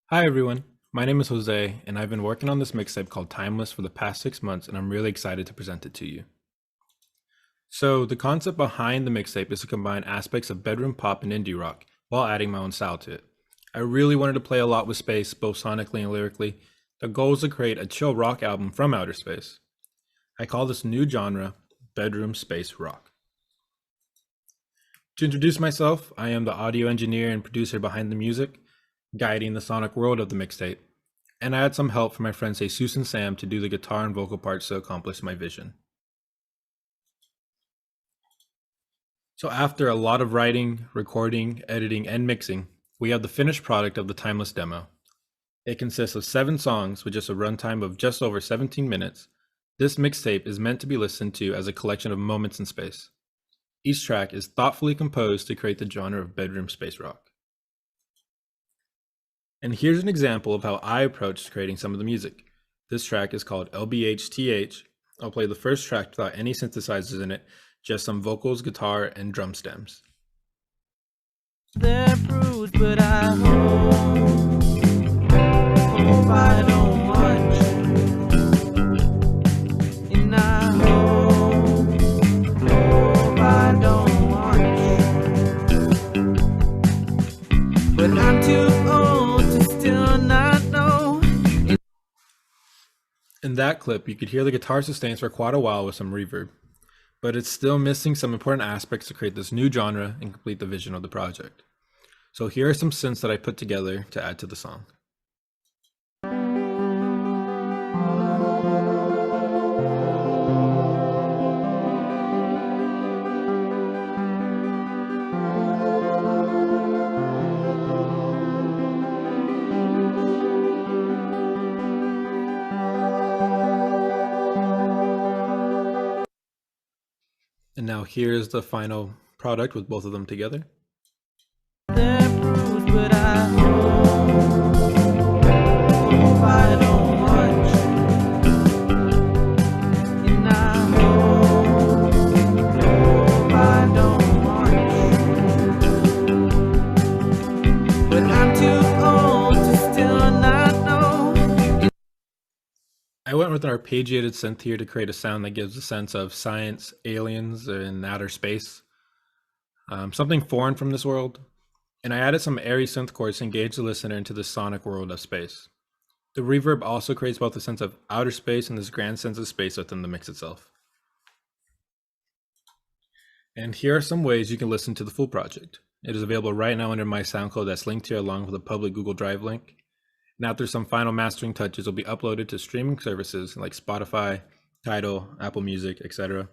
Hi everyone, my name is Jose, and I've been working on this mixtape called Timeless for the past 6 months, and I'm really excited to present it to you. So the concept behind the mixtape is to combine aspects of bedroom pop and indie rock while adding my own style to it. I really wanted to play a lot with space, both sonically and lyrically. The goal is to create a chill rock album from outer space. I call this new genre bedroom space rock. To introduce myself, I am the audio engineer and producer behind the music, guiding the sonic world of the mixtape, and I had some help from my friends Jesus and Sam to do the guitar and vocal parts to accomplish my vision. So after a lot of writing, recording, editing, and mixing, we have the finished product of the Timeless demo. It consists of 7 songs with just a runtime of just over 17 minutes. This mixtape is meant to be listened to as a collection of moments in space. Each track is thoughtfully composed to create the genre of bedroom space rock. And here's an example of how I approached creating some of the music. This track is called LBHTH. I'll play the first track without any synthesizers in it, just some vocals, guitar, and drum stems. They're bruised, but I hope I don't watch. And I hope I don't watch. But I'm too old to still not know. In that clip, you could hear the guitar sustains for quite a while with some reverb, but it's still missing some important aspects to create this new genre and complete the vision of the project. So here are some synths that I put together to add to the song. And now here's the final product with both of them together. They're bruised, but I hope I don't watch. And I hope I don't watch. But I'm too old to still not know. I went with an arpeggiated synth here to create a sound that gives a sense of science, aliens, and outer space. Something foreign from this world. And I added some airy synth chords to engage the listener into the sonic world of space. The reverb also creates both a sense of outer space and this grand sense of space within the mix itself. And here are some ways you can listen to the full project. It is available right now under my SoundCloud that's linked here along with a public Google Drive link. And after some final mastering touches, will be uploaded to streaming services like Spotify, Tidal, Apple Music, etc.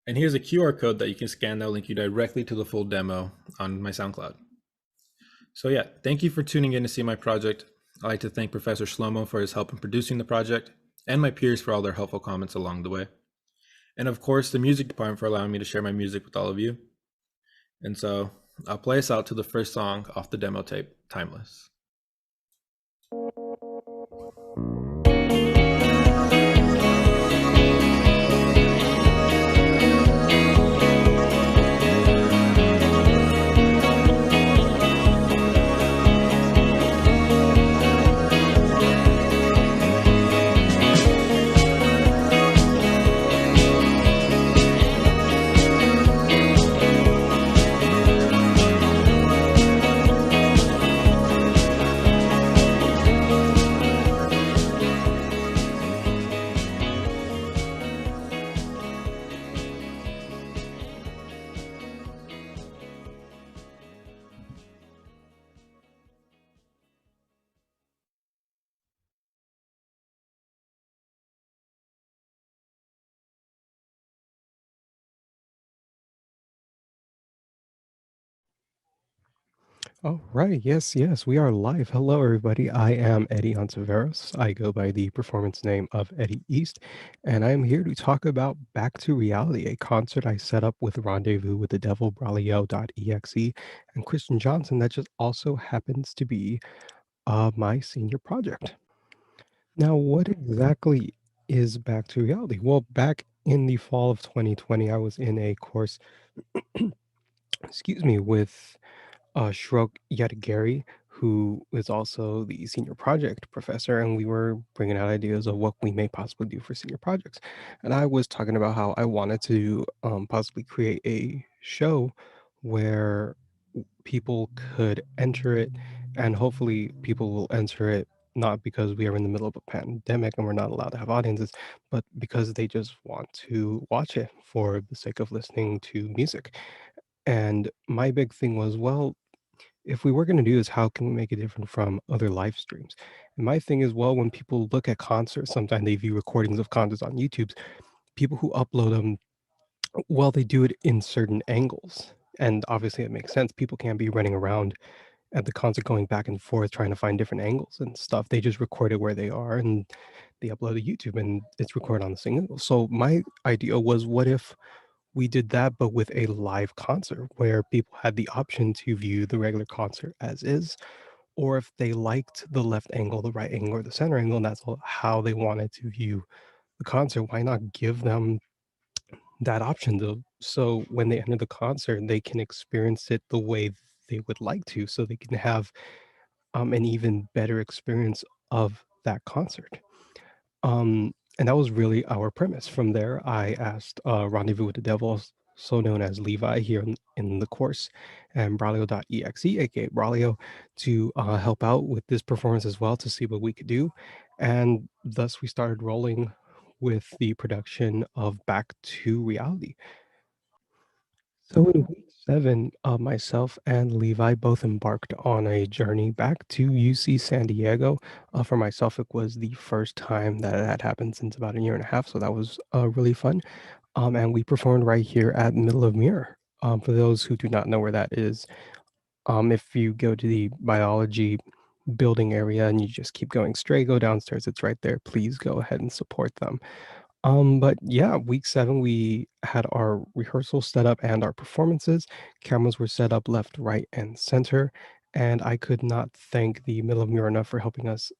And here's a QR code that you can scan that will link you directly to the full demo on my SoundCloud. So yeah, thank you for tuning in to see my project. I'd like to thank Professor Shlomo for his help in producing the project, and my peers for all their helpful comments along the way. And of course, the music department for allowing me to share my music with all of you. And so I'll play us out to the first song off the demo tape, Timeless. Oh, right. Yes, yes, we are live. Hello, everybody. I am Eddie Ontiveros. I go by the performance name of Eddie East, and I am here to talk about Back to Reality, a concert I set up with Rendezvous with the Devil, Braulio.exe, and Christian Johnson that just also happens to be my senior project. Now, what exactly is Back to Reality? Well, back in the fall of 2020, I was in a course, excuse me, with Shrok Yadagari, who is also the senior project professor, and we were bringing out ideas of what we may possibly do for senior projects. And I was talking about how I wanted to possibly create a show where people could enter it, and hopefully people will enter it not because we are in the middle of a pandemic and we're not allowed to have audiences, but because they just want to watch it for the sake of listening to music. And my big thing was, well, if we were going to do this, how can we make it different from other live streams? And my thing is, well, when people look at concerts, sometimes they view recordings of concerts on YouTube. People who upload them, well, they do it in certain angles. And obviously, it makes sense. People can't be running around at the concert going back and forth trying to find different angles and stuff. They just record it where they are and they upload to YouTube and it's recorded on the single. So my idea was, what if we did that, but with a live concert where people had the option to view the regular concert as is, or if they liked the left angle, the right angle, or the center angle, and that's how they wanted to view the concert, why not give them that option though? So when they enter the concert, they can experience it the way they would like to, so they can have an even better experience of that concert. And that was really our premise. From there, I asked Rendezvous with the Devil, so known as Levi here in the course, and Braulio.exe, aka Braulio, to help out with this performance as well to see what we could do. And thus we started rolling with the production of Back to Reality. So in week 7, myself and Levi both embarked on a journey back to UC San Diego. For myself, it was the first time that it had happened since about a year and a half, so that was really fun. And we performed right here at Middle of Mirror. For those who do not know where that is, if you go to the biology building area and you just keep going straight, go downstairs, it's right there. Please go ahead and support them. But yeah, week 7, we had our rehearsal set up and our performances. Cameras were set up left, right, and center. And I could not thank the Middle of Mirror enough for helping us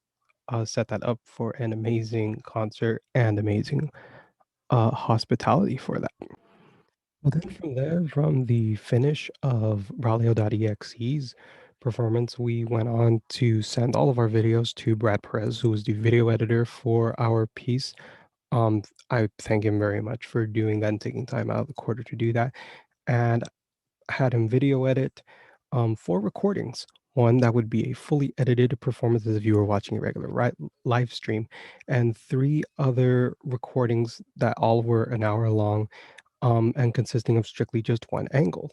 set that up for an amazing concert and amazing hospitality for that. Well, then from there, from the finish of Braulio.exe's performance, we went on to send all of our videos to Brad Perez, who was the video editor for our piece. I thank him very much for doing that and taking time out of the quarter to do that, and had him video edit 4 recordings. One, that would be a fully edited performance as if you were watching a regular live stream, and 3 other recordings that all were an hour long, and consisting of strictly just one angle,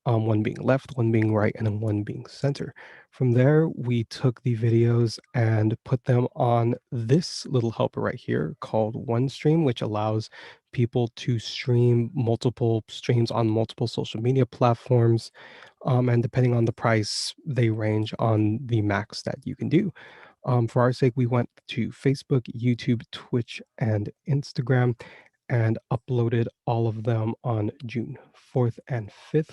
one being left, one being right, and then one being center. From there, we took the videos and put them on this little helper right here called OneStream, which allows people to stream multiple streams on multiple social media platforms. And depending on the price, they range on the max that you can do. For our sake, we went to Facebook, YouTube, Twitch, and Instagram and uploaded all of them on June 4th and 5th.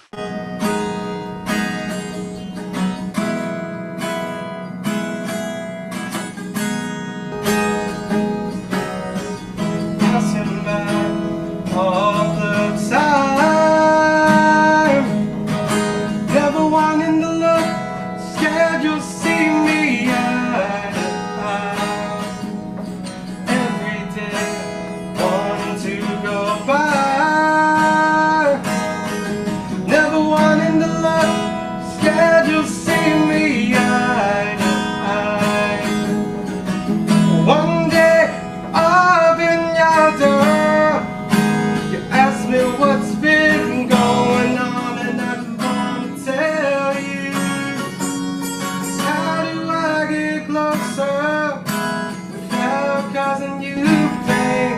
Passing by all the time, never wanting to look, scared you'll see me eye to eye. Every day, wanting to go by, never wanting to look, scared you'll see me eye to eye. One day, up in your door, you ask me what's been going on, and I'm gonna tell you. How do I get closer without causing you pain?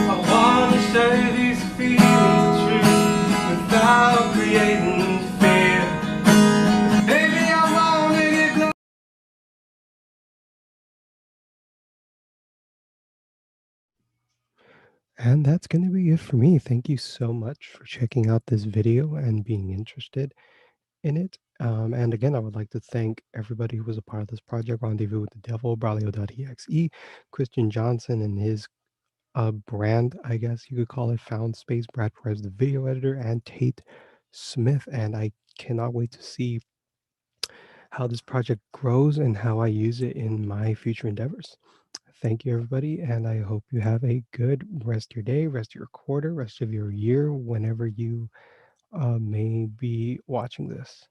I wanna show you these feelings true without creating fear. Baby, I wanna get closer. And that's going to be it for me. Thank you so much for checking out this video and being interested in it. And again, I would like to thank everybody who was a part of this project: Rendezvous with the Devil, Braulio.exe, Christian Johnson and his brand, I guess you could call it, Found Space, Brad Perez, the video editor, and Tate Smith. And I cannot wait to see how this project grows and how I use it in my future endeavors. Thank you, everybody, and I hope you have a good rest of your day, rest of your quarter, rest of your year, whenever you may be watching this.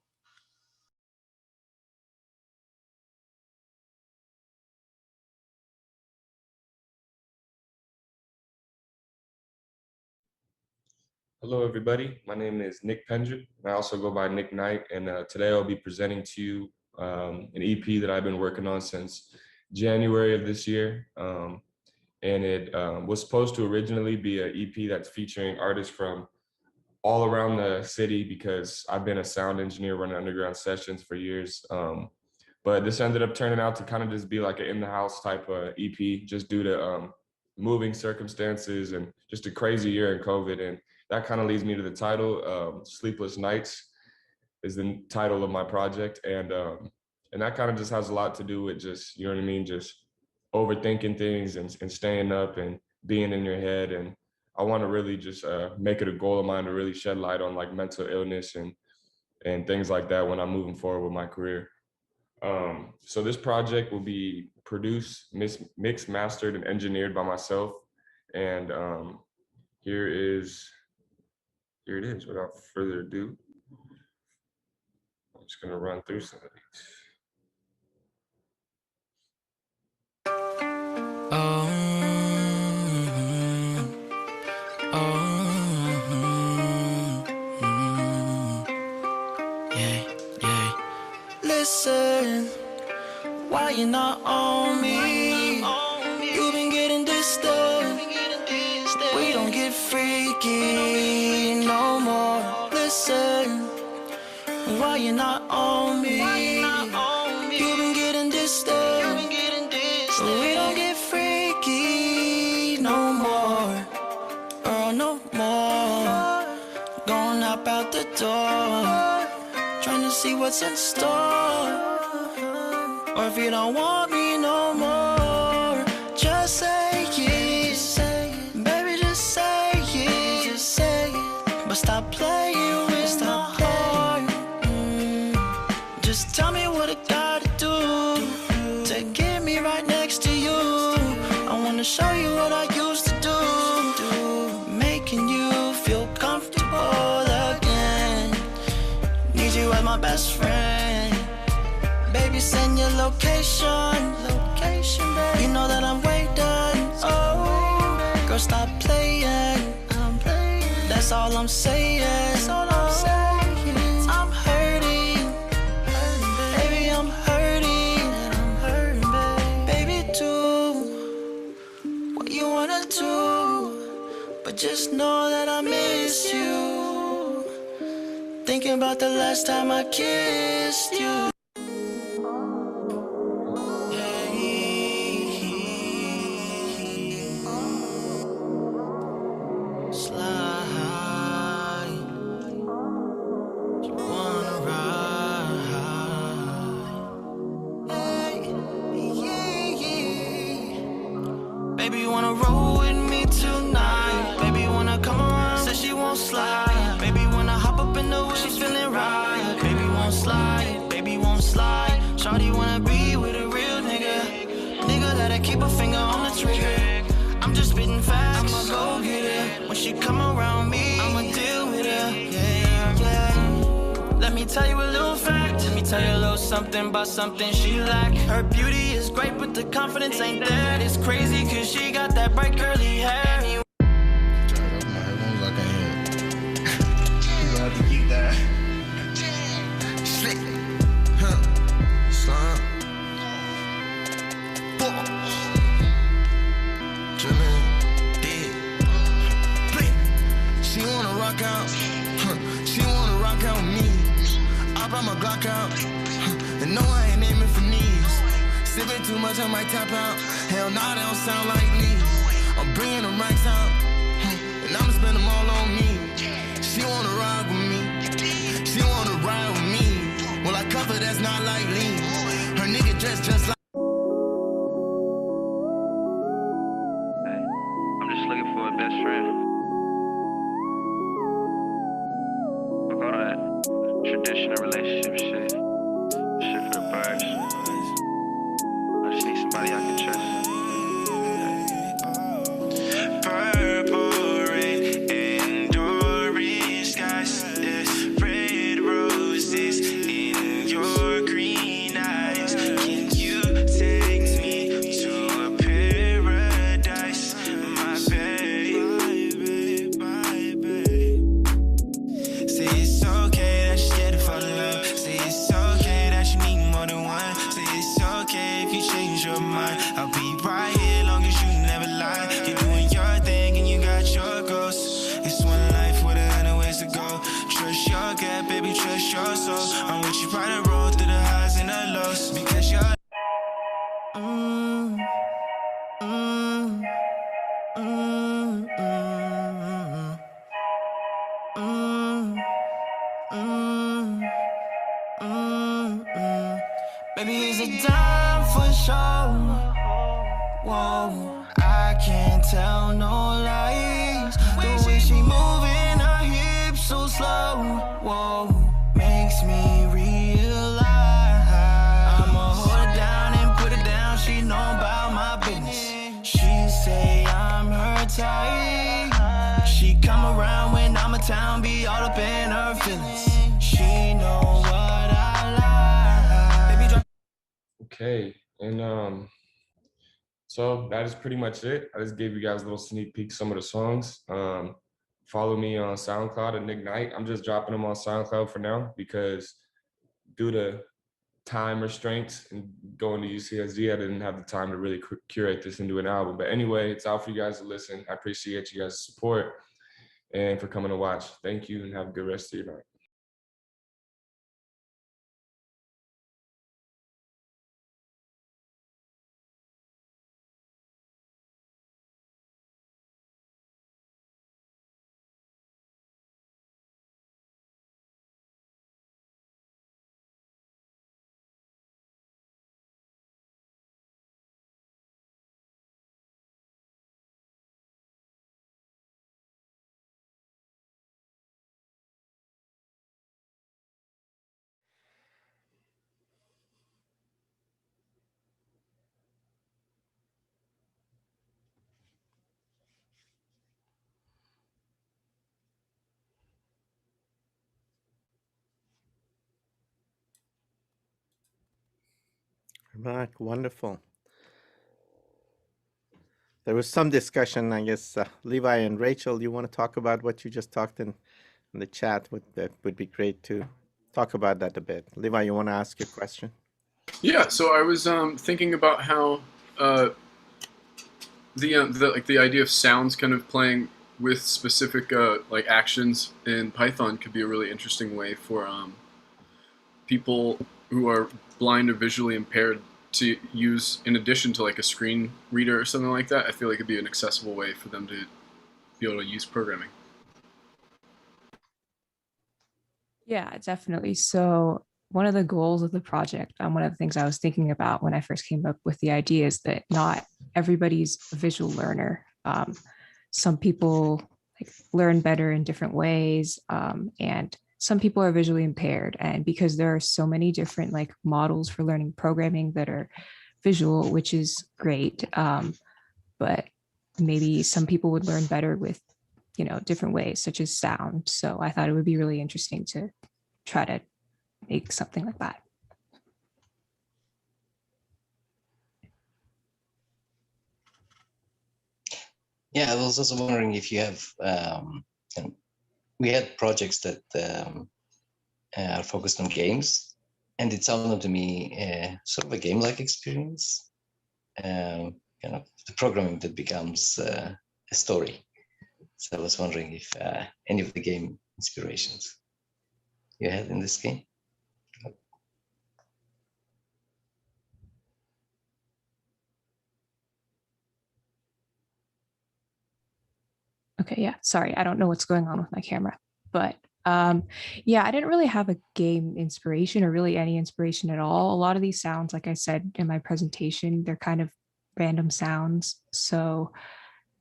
Hello, everybody. My name is Nick Pendry, and I also go by Nick Knight. And today I'll be presenting to you an EP that I've been working on since January of this year. And it was supposed to originally be an EP that's featuring artists from all around the city, because I've been a sound engineer running underground sessions for years. But this ended up turning out to kind of just be like an in-the-house type of EP, just due to moving circumstances and just a crazy year in COVID. And that kind of leads me to the title. Sleepless Nights is the title of my project. And that kind of just has a lot to do with just, you know what I mean, just overthinking things and staying up and being in your head. And I want to really just make it a goal of mine to really shed light on like mental illness and things like that when I'm moving forward with my career. So this project will be produced, mixed, mastered, and engineered by myself. And here it is. Without further ado, I'm just gonna run through some of these. Listen, why you not on me? You've been getting distant. We don't get freaky no more. Listen, why you not on me? You've been getting distant. We don't get freaky no more. No more. Going up out the door, trying to see what's in store. Or if you don't want me no more, just say it. Baby, just say it. But stop playing with my heart. Just tell me what I gotta do to get me right next to you. I wanna show you what I used to do, making you feel comfortable again. Need you as my best friend. Baby, send your location. Baby. You know that I'm way done. Oh, girl, stop playing. That's all I'm saying. I'm hurting. Baby, I'm hurting. Baby, do what you wanna do, but just know that I miss you. Thinking about the last time I kissed you. Baby, you wanna roll with me tonight? Baby, wanna come around? Said she won't slide. Baby, wanna hop up in the whip? She's feeling right. Baby, won't slide. Baby, won't slide. Shawty wanna be with a real nigga. Nigga gotta keep a finger on the trigger. I'm just spitting facts. I'ma go get it. When she come around me, I'ma deal with her. Yeah, yeah. Let me tell you a little fact. Let me tell you a little something about something she lack. Her beauty is great, but the confidence ain't there. It's crazy cause she got that bright curly hair. You have to keep that. Slick. Huh. Slime. Drilling. Dead. Blink. She wanna rock out. She wanna rock out with me. I brought my Glock out. And no, I ain't aiming for knees. Sipping too much, I might tap out. Hell nah, they don't sound like me. I'm bringing the racks out. And I'ma spend them all on me. She wanna ride with me. She wanna ride with me. Well, I cover that's not like lean. Her nigga dressed just like. Hey, I'm just looking for a best friend. Fuck all that traditional relationship shit. Shit for the birds. I just need somebody I can trust. Purple rain and orange skies, red roses in your green eyes. Can you take me to a paradise, my babe? Say it's okay that you're scared to fall in love. Say it's okay that you need more than one. Say it's okay if you change your mind. I'll be right here long as you never lie. You're doing your thing and you got your ghost. It's one life with 100 ways to go. Trust your gut, baby, trust your soul. I'm with you right the road through the highs and the lows. Because you're Baby, it's a dime for sure. Whoa, I can't tell no lies. The way she moving her hips so slow. Whoa, makes me realize I'ma hold her down and put her down. She know about my business. She say I'm her type. She come around when I'm in town, be all up in her feelings. She know what I like. Baby, drop. Okay, and so that is pretty much it. I just gave you guys a little sneak peek some of the songs. Follow me on SoundCloud at Nick Knight. I'm just dropping them on SoundCloud for now because due to time restraints and going to UCSD, I didn't have the time to really curate this into an album. But anyway, it's out for you guys to listen. I appreciate you guys' support and for coming to watch. Thank you and have a good rest of your night. Right, wonderful. There was some discussion, I guess, Levi and Rachel, you want to talk about what you just talked in the chat? That would be great to talk about that a bit. Levi, you want to ask your question? Yeah, so I was thinking about how the idea of sounds kind of playing with specific like actions in Python could be a really interesting way for people who are blind or visually impaired to use, in addition to like a screen reader or something like that. I feel like it'd be an accessible way for them to be able to use programming. Yeah, definitely. So one of the goals of the project, one of the things I was thinking about when I first came up with the idea is that not everybody's a visual learner. Some people like learn better in different ways, and some people are visually impaired. And because there are so many different like models for learning programming that are visual, which is great, but maybe some people would learn better with different ways, such as sound. So I thought it would be really interesting to try to make something like that. Yeah, I was also wondering if you have, we had projects that are focused on games, and it sounded to me sort of a game-like experience, kind of the programming that becomes a story. So I was wondering if any of the game inspirations you had in this game. Okay, yeah, sorry, I don't know what's going on with my camera, but yeah, I didn't really have a game inspiration or really any inspiration at all. A lot of these sounds, like I said in my presentation, they're kind of random sounds. So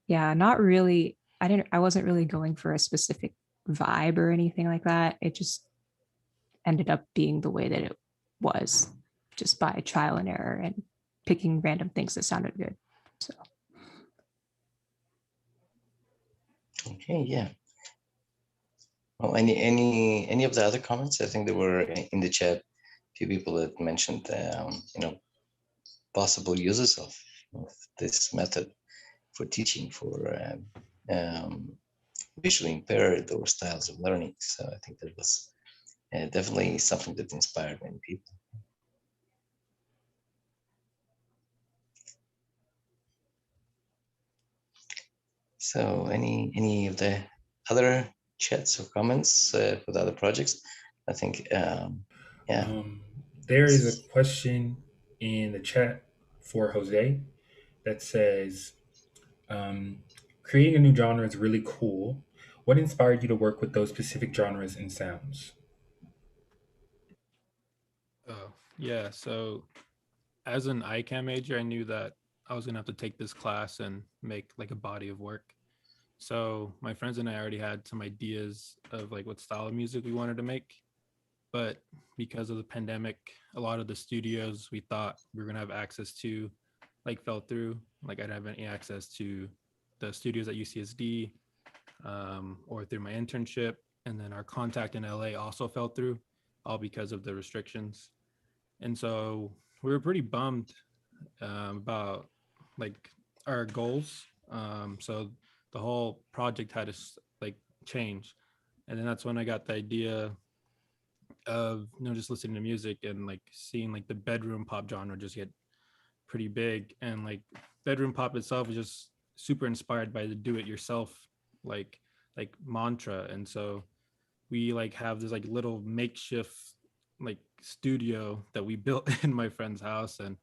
yeah, not really, I wasn't really going for a specific vibe or anything like that. It just ended up being the way that it was, just by trial and error and picking random things that sounded good. So Okay, yeah. Well, any of the other comments? I think there were in the chat a few people that mentioned, possible uses of this method for teaching for visually impaired or styles of learning. So I think that was definitely something that inspired many people. So any of the other chats or comments for the other projects? I think, yeah. There is a question in the chat for Jose that says, creating a new genre is really cool. What inspired you to work with those specific genres and sounds? Oh, yeah. So as an ICAM major, I knew that I was gonna have to take this class and make like a body of work. So my friends and I already had some ideas of like what style of music we wanted to make. But because of the pandemic, a lot of the studios we thought we were gonna have access to like fell through. Like I didn't have any access to the studios at UCSD or through my internship. And then our contact in LA also fell through, all because of the restrictions. And so we were pretty bummed about like our goals. So the whole project had to like change. And then that's when I got the idea of just listening to music and like seeing like the bedroom pop genre just get pretty big. And like bedroom pop itself is just super inspired by the do-it-yourself like mantra. And so we like have this like little makeshift like studio that we built in my friend's house and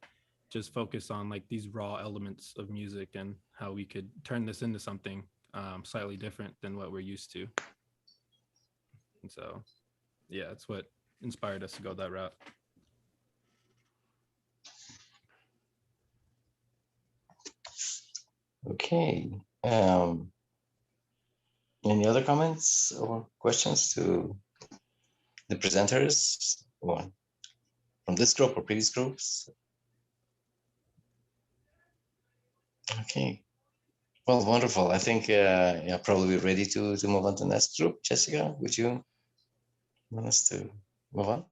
just focus on like these raw elements of music and how we could turn this into something slightly different than what we're used to. And so yeah, it's what inspired us to go that route. Okay. Any other comments or questions to the presenters or from this group or previous groups? Okay. Well, wonderful. I think yeah, probably ready to move on to the next group. Jessica, would you want us to move on?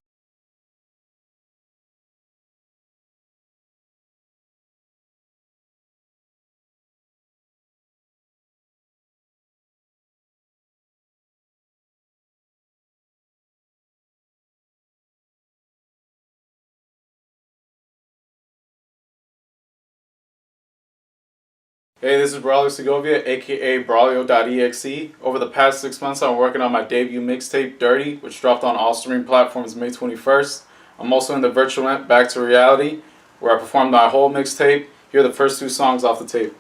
Hey, this is Braulio Segovia, aka Braulio.exe. Over the past 6 months, I'm working on my debut mixtape, Dirty, which dropped on all streaming platforms May 21st. I'm also in the virtual amp Back to Reality, where I performed my whole mixtape. Here are the first 2 songs off the tape.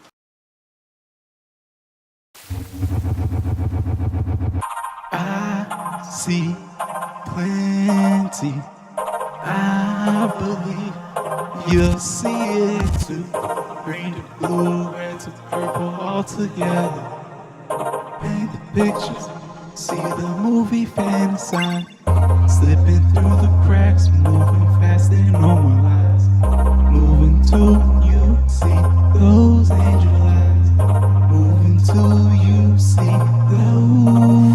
I see plenty. I believe you'll see it too. Green to blue, red to purple, all together. Paint the pictures, see the movie fantasize. Slipping through the cracks, moving fast and normalized. Moving to you, see those angel eyes. Moving to you, see those.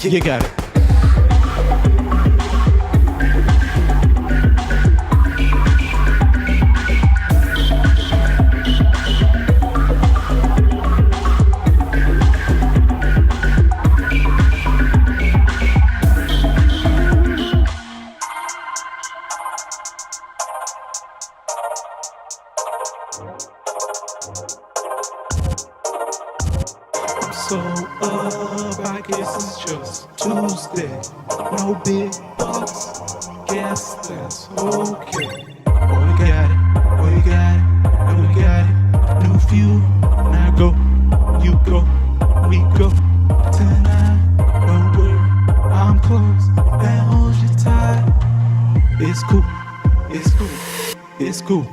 You got it. So I guess it's just Tuesday. No big bucks. Guess that's okay. Oh, we got it. Oh, you got it. And we got it. New few. Now go. You go. We go. Tonight. Don't worry. I'm close. And hold you tight. It's cool. It's cool. It's cool.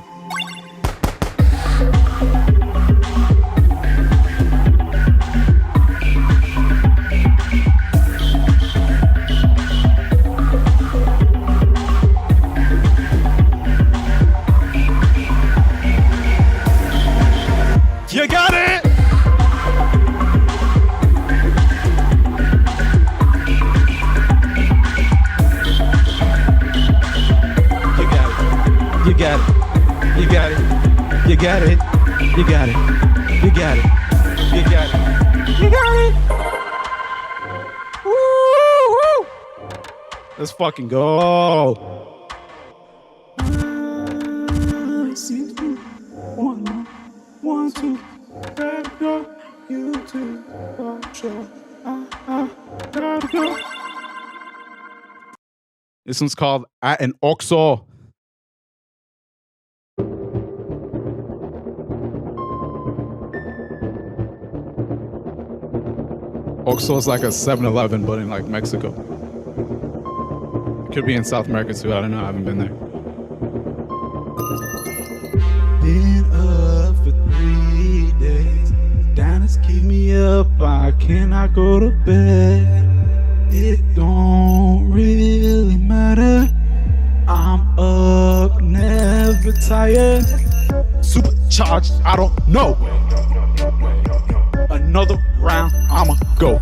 You got it! You got it. You got it. You got it. You got it. You got it. You got it. You got it. Woo! Let's fucking go. One, two, gotta go. You two, sure. Gotta go. This one's called At an Oxo. Oxo is like a 7-Eleven, but in like Mexico. Could be in South America too. I don't know. I haven't been there. Been up for 3 days. Diners keep me up. I cannot go to bed. It don't really matter. I'm up, never tired. Supercharged. I don't know. Another round, I'ma go.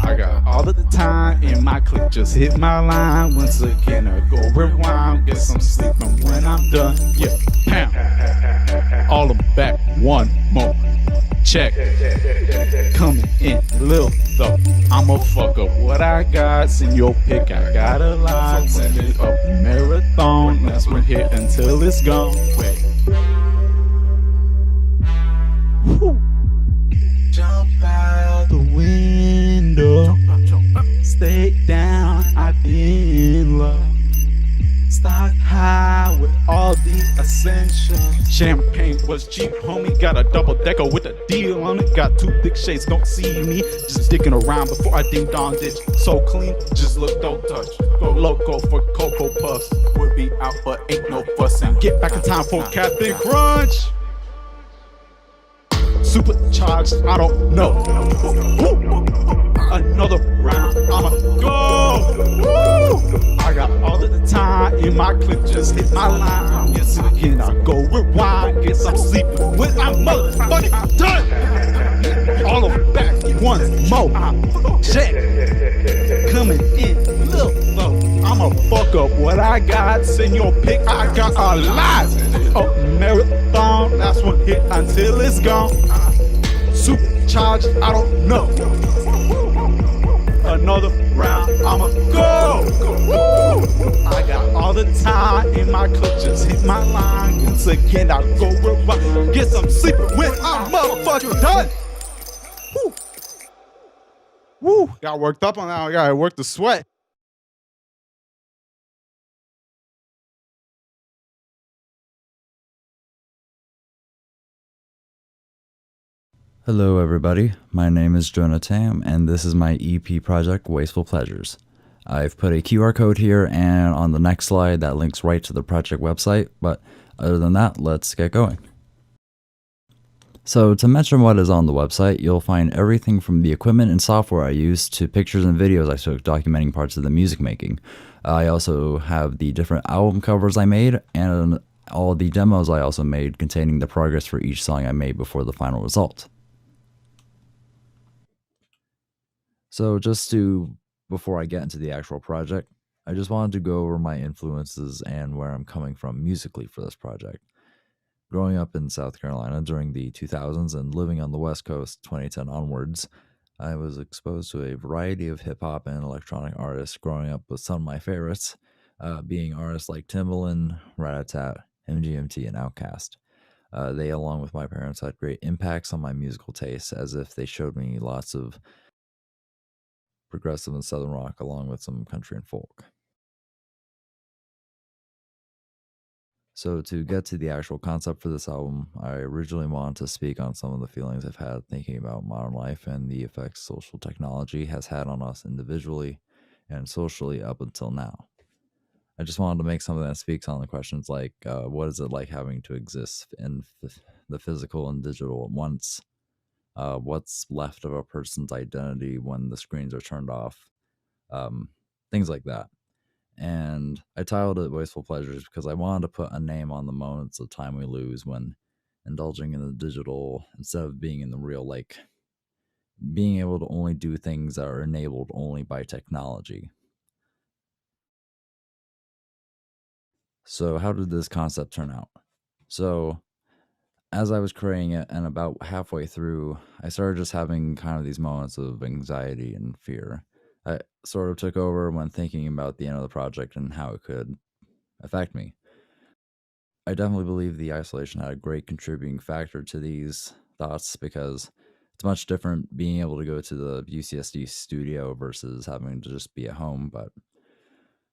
I got all of the time in my clip, just hit my line. Once again, I go rewind, get some sleep, and when I'm done, yeah, pound. All of them back, one more. Check. Coming in, little though. I'ma fuck up what I got. Send your pick, I got a lot. Send it up marathon. That's when hit until it's gone. Wait. Whew. Jump out the window. Stay down, I've been low. Stock high with all the essentials. Champagne was cheap, homie. Got a double decker with a deal on it. Got 2 thick shades, don't see me. Just sticking around before I ding dong ditch. So clean, just look, don't touch. Go loco for Cocoa Puffs. We'll be out, but ain't no fussing. Get back in time for Captain Crunch. Supercharged, I don't know. Woo. Another round, I'ma go. Woo. I got all of the time in my clip, just hit my line. Yes, again, I go rewind. Guess I'm sleeping when I'm motherfucking done. All of them back, one more. Check. Coming in, little low. I'ma fuck up what I got. Send your pick, I got a lot. Oh, marathon, that's one hit until it's gone. Supercharged, I don't know. Another round, I'ma go. Woo! I got all the time in my clip, just hit my line. Once again, I go rewind. Get some sleep when I'm motherfucking done. Woo! Woo! Got worked up on that. I gotta work the sweat. Hello everybody, my name is Jonah Tam, and this is my EP project, Wasteful Pleasures. I've put a QR code here and on the next slide that links right to the project website, but other than that, let's get going. So to mention what is on the website, you'll find everything from the equipment and software I used to pictures and videos I took documenting parts of the music making. I also have the different album covers I made and all the demos I also made containing the progress for each song I made before the final result. So before I get into the actual project, I just wanted to go over my influences and where I'm coming from musically for this project. Growing up in South Carolina during the 2000s and living on the West Coast 2010 onwards, I was exposed to a variety of hip-hop and electronic artists growing up with some of my favorites, being artists like Timbaland, Rat-a-Tat, MGMT, and Outkast. They, along with my parents, had great impacts on my musical tastes, as if they showed me lots of progressive and southern rock along with some country and folk. So to get to the actual concept for this album, I originally wanted to speak on some of the feelings I've had thinking about modern life and the effects social technology has had on us individually and socially up until now. I just wanted to make something that speaks on the questions like, what is it like having to exist in the physical and digital at once? What's left of a person's identity when the screens are turned off, things like that. And I titled it Wasteful Pleasures because I wanted to put a name on the moments of time we lose when indulging in the digital instead of being in the real, like being able to only do things that are enabled only by technology. So how did this concept turn out? So as I was creating it and about halfway through, I started just having kind of these moments of anxiety and fear. I sort of took over when thinking about the end of the project and how it could affect me. I definitely believe the isolation had a great contributing factor to these thoughts because it's much different being able to go to the UCSD studio versus having to just be at home, but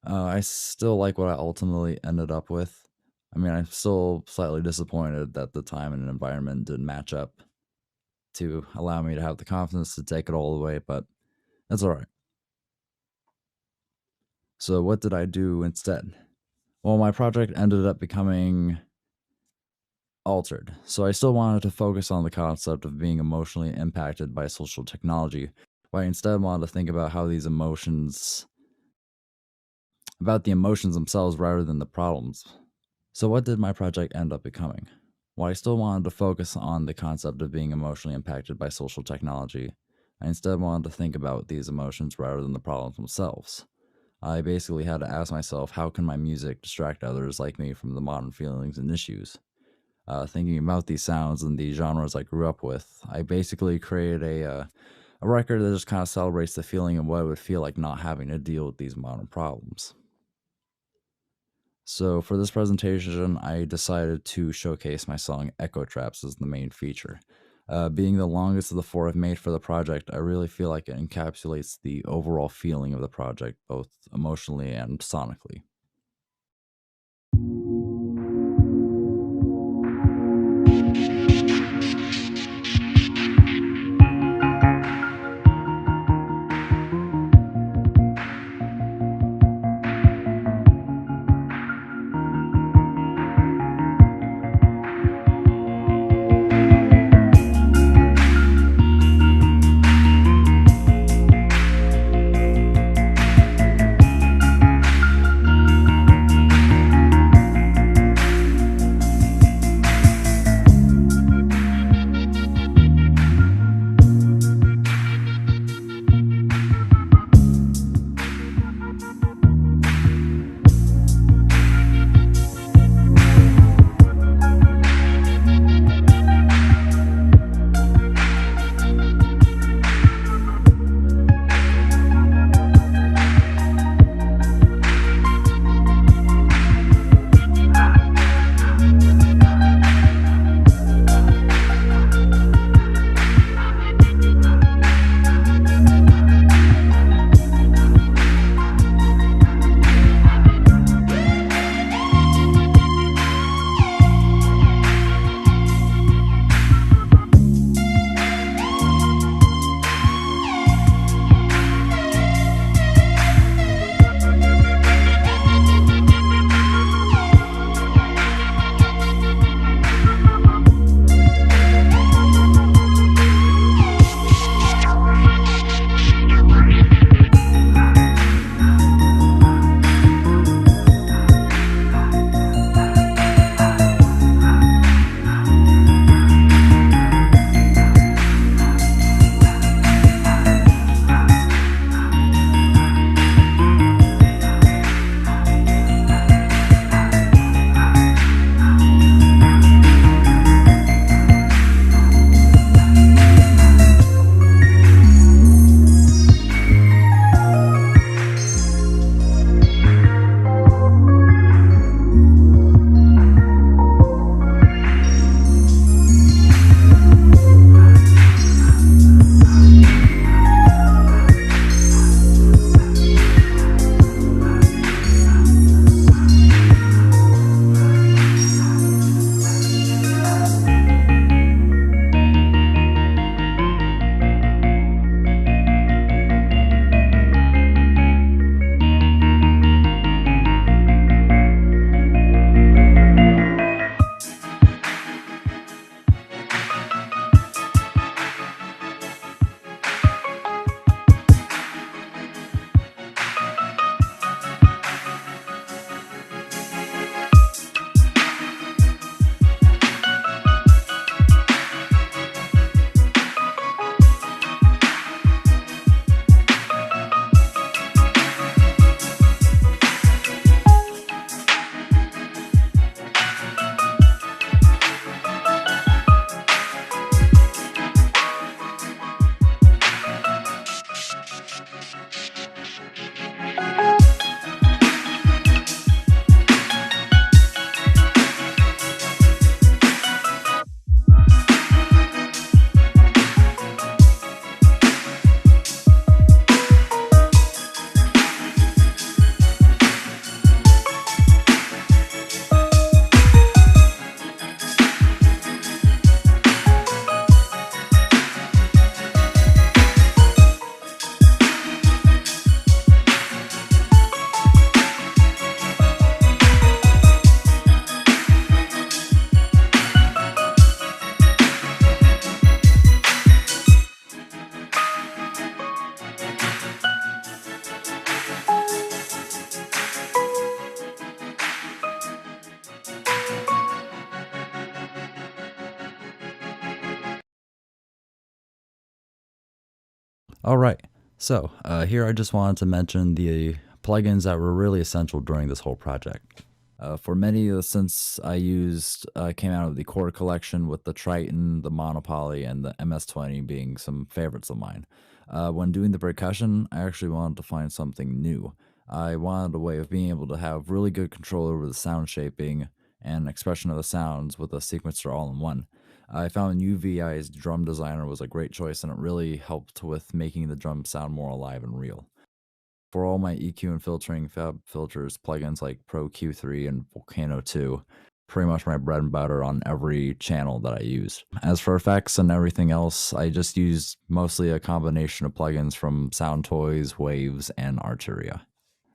I still like what I ultimately ended up with. I mean, I'm still slightly disappointed that the time and environment didn't match up to allow me to have the confidence to take it all the way, but that's all right. So what did I do instead? Well, my project ended up becoming altered. So I still wanted to focus on the concept of being emotionally impacted by social technology, but I instead wanted to think about how these emotions, about the emotions themselves rather than the problems. So what did my project end up becoming? Well, I still wanted to focus on the concept of being emotionally impacted by social technology. I instead wanted to think about these emotions rather than the problems themselves. I basically had to ask myself, how can my music distract others like me from the modern feelings and issues? Thinking about these sounds and the genres I grew up with, I basically created a record that just kind of celebrates the feeling of what it would feel like not having to deal with these modern problems. So for this presentation, I decided to showcase my song Echo Traps as the main feature. Being the longest of the four I've made for the project, I really feel like it encapsulates the overall feeling of the project, both emotionally and sonically. All right, so here I just wanted to mention the plugins that were really essential during this whole project. For many of the synths I used came out of the Chord collection, with the Triton, the Monopoly, and the MS-20 being some favorites of mine. When doing the percussion, I actually wanted to find something new. I wanted a way of being able to have really good control over the sound shaping and expression of the sounds with a sequencer all in one. I found UVI's drum designer was a great choice, and it really helped with making the drums sound more alive and real. For all my EQ and filtering, Fab Filters plugins like Pro Q3 and Volcano 2, pretty much my bread and butter on every channel that I use. As for effects and everything else, I just used mostly a combination of plugins from Soundtoys, Waves, and Arturia.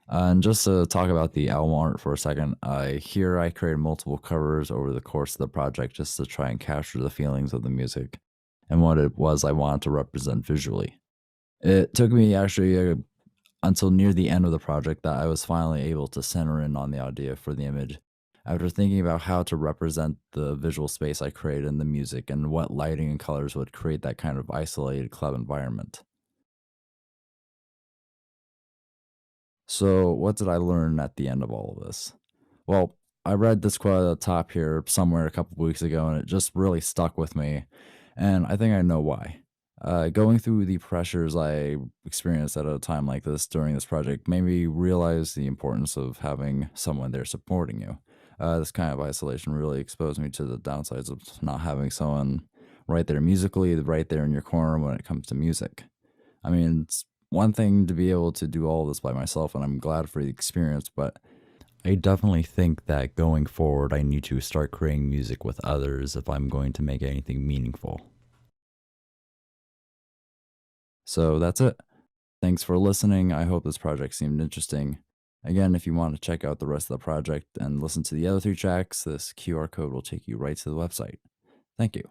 And just to talk about the album art for a second, here I created multiple covers over the course of the project just to try and capture the feelings of the music and what it was I wanted to represent visually. It took me actually until near the end of the project that I was finally able to center in on the idea for the image, after thinking about how to represent the visual space I created in the music and what lighting and colors would create that kind of isolated club environment. So what did I learn at the end of all of this? Well, I read this quote at the top here somewhere a couple weeks ago, and it just really stuck with me, and I think I know why. Going through the pressures I experienced at a time like this during this project made me realize the importance of having someone there supporting you. This kind of isolation really exposed me to the downsides of not having someone right there musically, right there in your corner when it comes to music. I mean, it's one thing to be able to do all this by myself, and I'm glad for the experience, but I definitely think that going forward I need to start creating music with others if I'm going to make anything meaningful. So that's it. Thanks for listening. I hope this project seemed interesting. Again, if you want to check out the rest of the project and listen to the other 3 tracks, this QR code will take you right to the website. Thank you.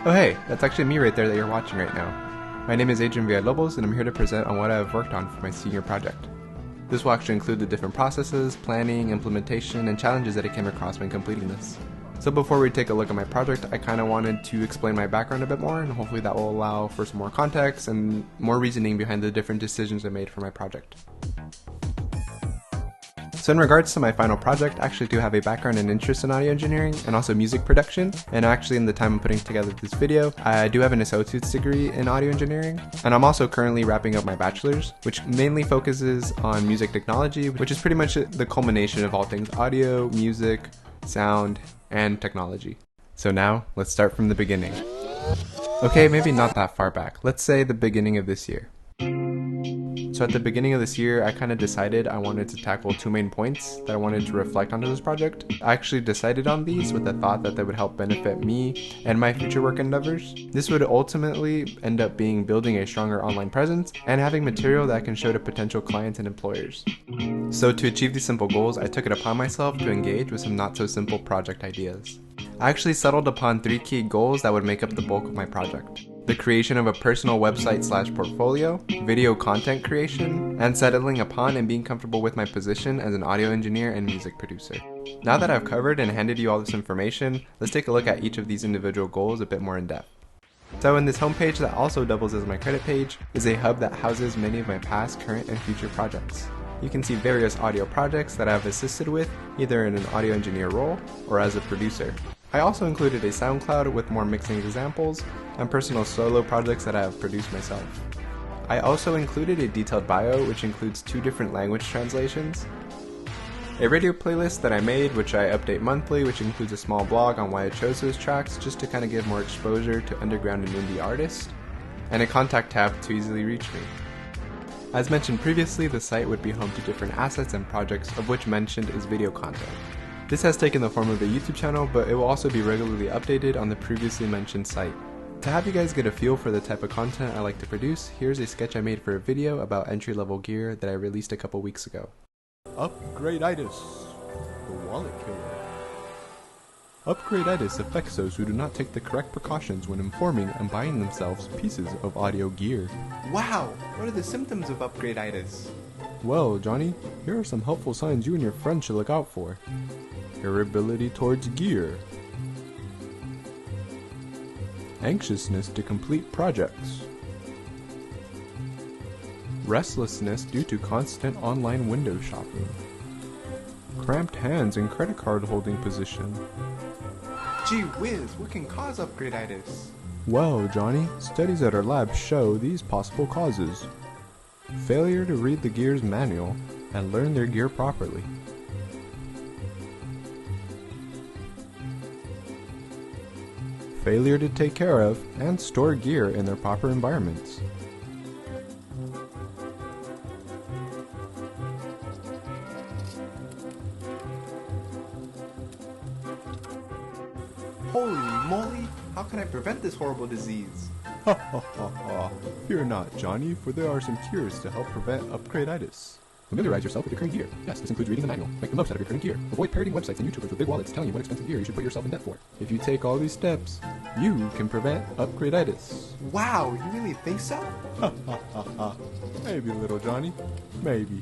Oh hey, that's actually me right there that you're watching right now. My name is Adrian Villalobos, and I'm here to present on what I have worked on for my senior project. This will actually include the different processes, planning, implementation, and challenges that I came across when completing this. So before we take a look at my project, I kind of wanted to explain my background a bit more, and hopefully that will allow for some more context and more reasoning behind the different decisions I made for my project. So in regards to my final project, I actually do have a background and interest in audio engineering and also music production, and actually in the time I'm putting together this video, I do have an associate's degree in audio engineering, and I'm also currently wrapping up my bachelor's, which mainly focuses on music technology, which is pretty much the culmination of all things audio, music, sound, and technology. So now, let's start from the beginning. Okay, maybe not that far back, let's say the beginning of this year. So at the beginning of this year, I kind of decided I wanted to tackle 2 main points that I wanted to reflect onto this project. I actually decided on these with the thought that they would help benefit me and my future work endeavors. This would ultimately end up being building a stronger online presence and having material that I can show to potential clients and employers. So to achieve these simple goals, I took it upon myself to engage with some not so simple project ideas. I actually settled upon 3 key goals that would make up the bulk of my project: the creation of a personal website/portfolio, video content creation, and settling upon and being comfortable with my position as an audio engineer and music producer. Now that I've covered and handed you all this information, let's take a look at each of these individual goals a bit more in depth. So in this homepage that also doubles as my credit page is a hub that houses many of my past, current, and future projects. You can see various audio projects that I've assisted with, either in an audio engineer role or as a producer. I also included a SoundCloud with more mixing examples and personal solo projects that I have produced myself. I also included a detailed bio which includes 2 different language translations, a radio playlist that I made which I update monthly, which includes a small blog on why I chose those tracks just to kind of give more exposure to underground and indie artists, and a contact tab to easily reach me. As mentioned previously, the site would be home to different assets and projects, of which mentioned is video content. This has taken the form of a YouTube channel, but it will also be regularly updated on the previously mentioned site. To have you guys get a feel for the type of content I like to produce, here's a sketch I made for a video about entry-level gear that I released a couple weeks ago. Upgrade-itis, the wallet killer. Upgrade-itis affects those who do not take the correct precautions when informing and buying themselves pieces of audio gear. Wow! What are the symptoms of upgrade-itis? Well, Johnny, here are some helpful signs you and your friends should look out for. Irritability towards gear. Anxiousness to complete projects. Restlessness due to constant online window shopping. Cramped hands and credit card holding position. Gee whiz, what can cause upgrade-itis? Well, Johnny, studies at our lab show these possible causes. Failure to read the gear's manual and learn their gear properly. Failure to take care of and store gear in their proper environments. Holy moly! How can I prevent this horrible disease? Ha ha ha ha. Fear not, Johnny, for there are some cures to help prevent upgrade-itis. Familiarize yourself with your current gear. Yes, this includes reading the manual. Make the most out of your current gear. Avoid parroting websites and YouTubers with big wallets telling you what expensive gear you should put yourself in debt for. If you take all these steps, you can prevent upgrade-itis. Wow, you really think so? Ha ha ha ha. Maybe, little Johnny. Maybe.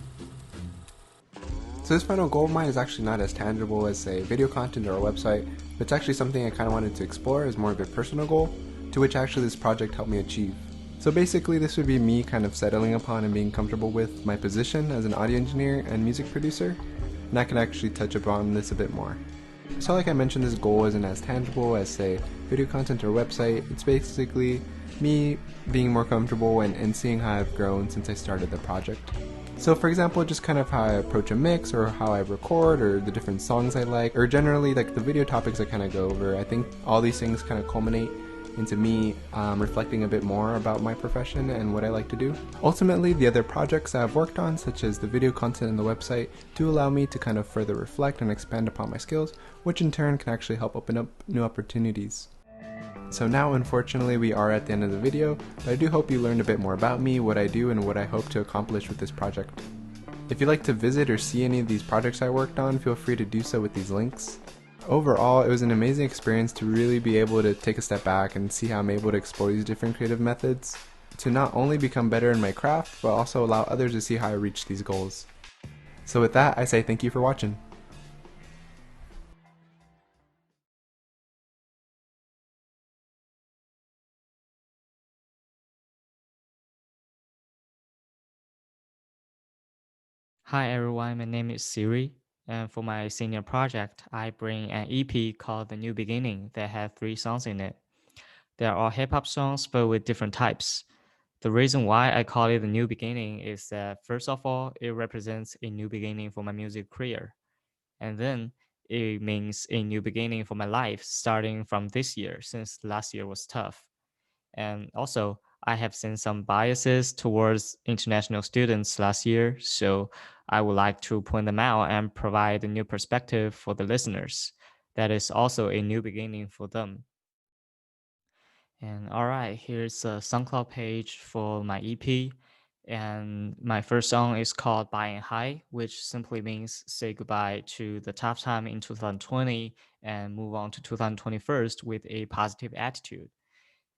So this final goal of mine is actually not as tangible as, say, video content or a website, but it's actually something I kind of wanted to explore as more of a personal goal, to which actually this project helped me achieve. So basically this would be me kind of settling upon and being comfortable with my position as an audio engineer and music producer, and I can actually touch upon this a bit more. So like I mentioned, this goal isn't as tangible as, say, video content or website. It's basically me being more comfortable and seeing how I've grown since I started the project. So for example, just kind of how I approach a mix, or how I record, or the different songs I like, or generally like the video topics I kind of go over. I think all these things kind of culminate into me reflecting a bit more about my profession and what I like to do. Ultimately, the other projects I've worked on, such as the video content and the website, do allow me to kind of further reflect and expand upon my skills, which in turn can actually help open up new opportunities. So now, unfortunately, we are at the end of the video, but I do hope you learned a bit more about me, what I do, and what I hope to accomplish with this project. If you'd like to visit or see any of these projects I worked on, feel free to do so with these links. Overall, it was an amazing experience to really be able to take a step back and see how I'm able to explore these different creative methods, to not only become better in my craft, but also allow others to see how I reach these goals. So with that, I say thank you for watching. Hi everyone, my name is Sirui, and for my senior project, I bring an EP called The New Beginning that has 3 songs in it. They're all hip-hop songs, but with different types. The reason why I call it The New Beginning is that, first of all, it represents a new beginning for my music career. And then it means a new beginning for my life, starting from this year, since last year was tough. And also, I have seen some biases towards international students last year, so I would like to point them out and provide a new perspective for the listeners. That is also a new beginning for them. And all right, here's a SoundCloud page for my EP. And my first song is called Buying High, which simply means say goodbye to the tough time in 2020 and move on to 2021 with a positive attitude.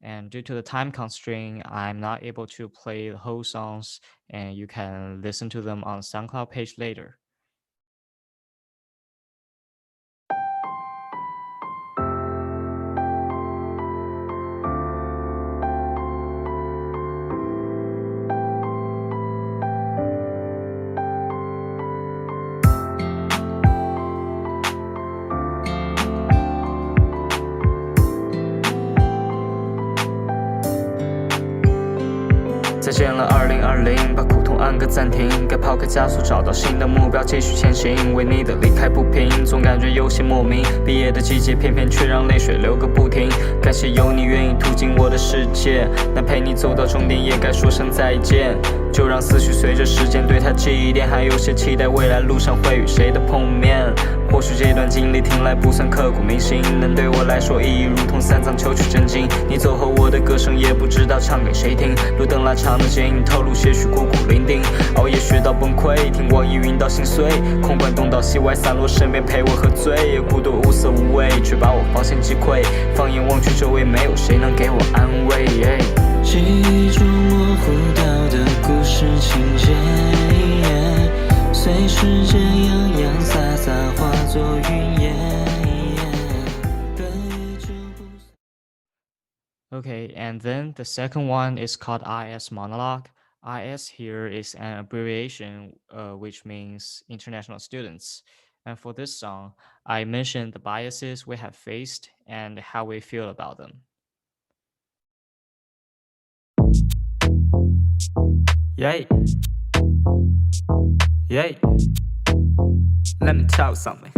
And due to the time constraint, I'm not able to play the whole songs, and you can listen to them on SoundCloud page later.再见了2020，把苦痛按个暂停，该抛开枷锁，找到新的目标，继续前行。为你的离开不平，总感觉有些莫名。毕业的季节，偏偏却让泪水流个不停。感谢有你愿意途经我的世界，那陪你走到终点，也该说声再见。就让思绪随着时间对它记忆点，还有些期待未来路上会与谁的碰面。或许这段经历听来不算刻骨铭心，但对我来说意义如同三藏求取真经。你走后我的歌声也不知道唱给谁听，路灯拉长的剪影透露些许孤苦伶仃，熬夜学到崩溃，听网易云到心碎，空管东倒西歪散落身边陪我喝醉，孤独无色无味，却把我防线击溃，放眼望去周围没有谁能给我安慰。记忆中模糊掉的故事情节，随时间洋洋洒洒化作云烟。Okay, and then the second one is called IS Monologue. IS here is an abbreviation which means international students. And for this song, I mentioned the biases we have faced and how we feel about them. Yay. Yay. Let me tell you something.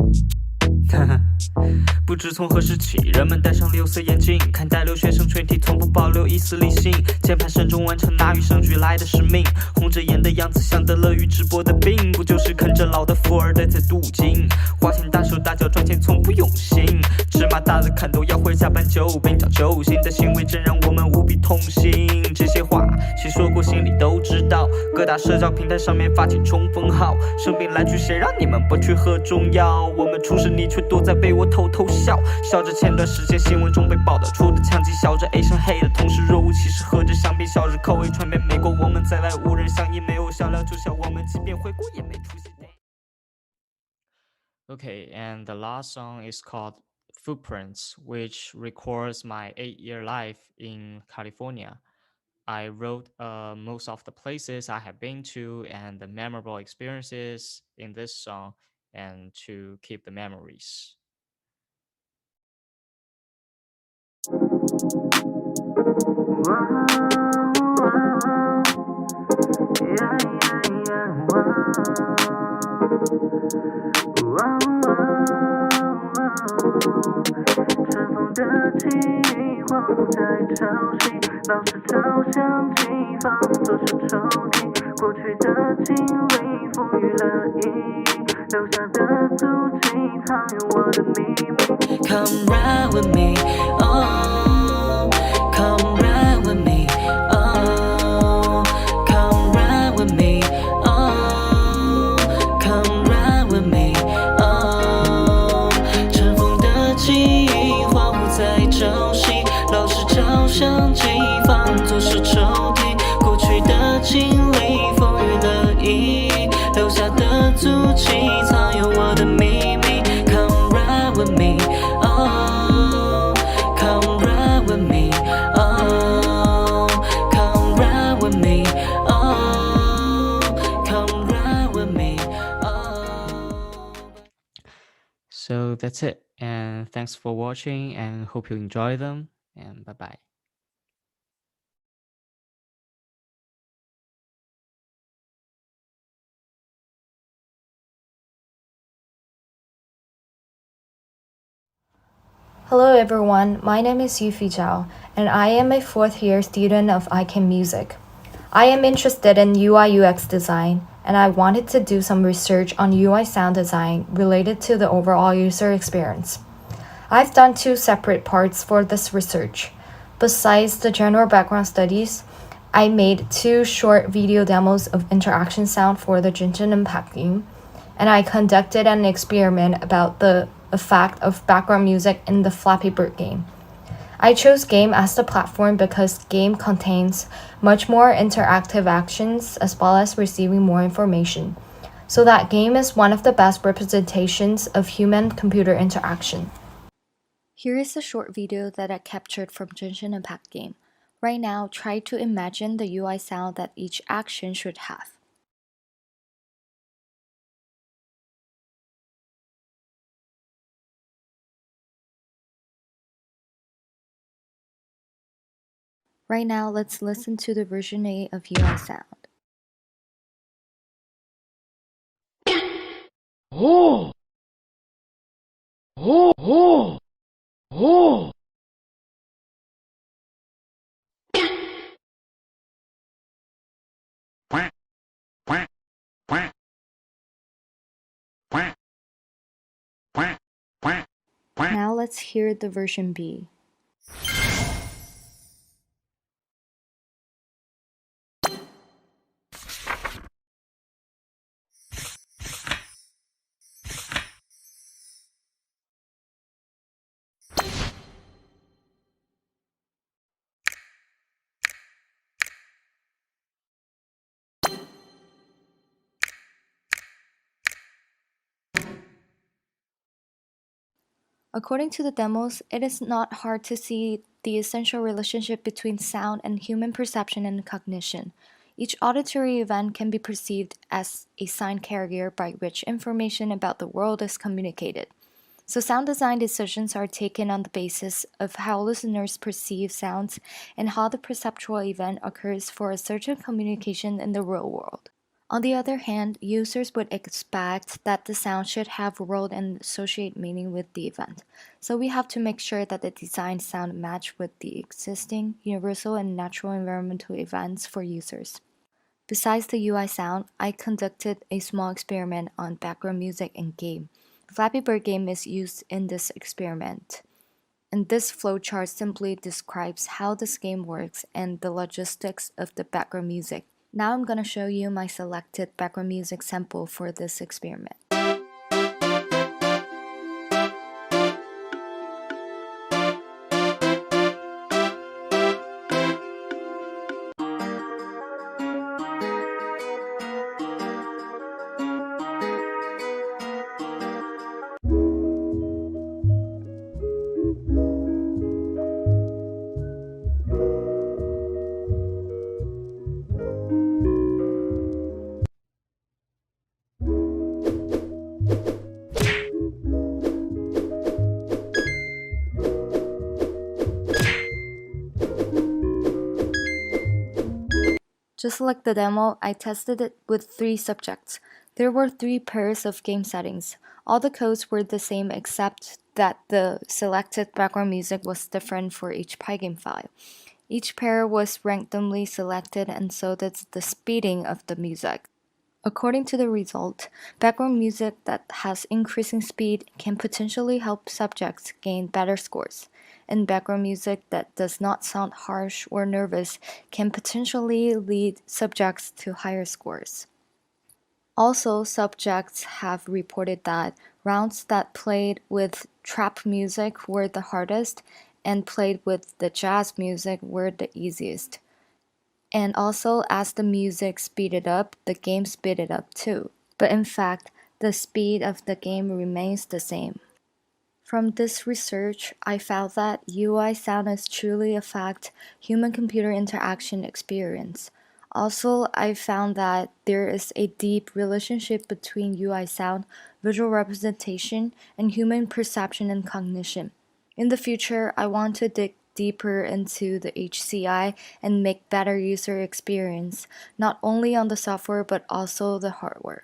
不知从何时起，人们戴上六色眼镜，看待留学生群体，从不保留一丝理性。键盘声中完成那与生俱来的使命，红着眼的样子像得了宇智波的病，不就是啃着老的富二代在镀金？花钱大手大脚赚钱从不用心，芝麻大的看都要回家搬救兵，找救星的行为真让我们无比痛心。这些话谁说过心里都知道，各大社交平台上面发起冲锋号，生病来去谁让你们不去喝中药？我们出事你却躲在被窝偷偷笑，笑着前段时间新闻中被报道出的枪击，笑着 A 声黑的同时若无其事喝着香槟，笑着口味传遍美国，我们再来无人相依，没有笑料就笑我们，即便回国也没出息。Okay, and the last song is called Footprints, which records my 8-year life in California. I wrote most of the places I have been to and the memorable experiences in this song, and to keep the memories. Come ride with me, oh, come ride with me, oh, come ride with me, oh, come ride with me, oh。 尘封的记忆荒芜在朝夕，老是照相机放作是抽屉，过去的经历风雨了意，留下的足迹藏有我的秘密。Come ride with me, oh, come ride with me, oh, come ride with me, oh, come ride with me, oh. So that's it, and thanks for watching and hope you enjoy them, and bye bye. Hello everyone, my name is Euphie Zhao, and I am a 4th year student of ICAM Music. I am interested in UI UX design, and I wanted to do some research on UI sound design related to the overall user experience. I've done 2 separate parts for this research. Besides the general background studies, I made 2 short video demos of interaction sound for the Genshin Impact game, and I conducted an experiment about the effect of background music in the Flappy Bird game. I chose game as the platform because game contains much more interactive actions as well as receiving more information, so that game is one of the best representations of human-computer interaction. Here is a short video that I captured from Genshin Impact game. Right now, try to imagine the UI sound that each action should have. Right now, let's listen to the version A of UI sound. Oh! Oh! Oh! Oh! Quack. let's hear the version B. According to the demos, it is not hard to see the essential relationship between sound and human perception and cognition. Each auditory event can be perceived as a sign carrier by which information about the world is communicated. So sound design decisions are taken on the basis of how listeners perceive sounds and how the perceptual event occurs for a certain communication in the real world. On the other hand, users would expect that the sound should have a role and associate meaning with the event. So we have to make sure that the design sound match with the existing, universal, and natural environmental events for users. Besides the UI sound, I conducted a small experiment on background music and game. Flappy Bird game is used in this experiment. And this flowchart simply describes how this game works and the logistics of the background music. Now I'm going to show you my selected background music sample for this experiment. Just like the demo, I tested it with 3 subjects. There were 3 pairs of game settings. All the codes were the same except that the selected background music was different for each Pygame file. Each pair was randomly selected and so did the speeding of the music. According to the result, background music that has increasing speed can potentially help subjects gain better scores, and background music that does not sound harsh or nervous can potentially lead subjects to higher scores. Also, subjects have reported that rounds that played with trap music were the hardest and played with the jazz music were the easiest. And also, as the music speeded up, the game speeded up too. But in fact, the speed of the game remains the same. From this research, I found that UI sound is truly a fact human-computer interaction experience. Also, I found that there is a deep relationship between UI sound, visual representation, and human perception and cognition. In the future, I want to dig deeper into the HCI and make better user experience, not only on the software but also the hardware.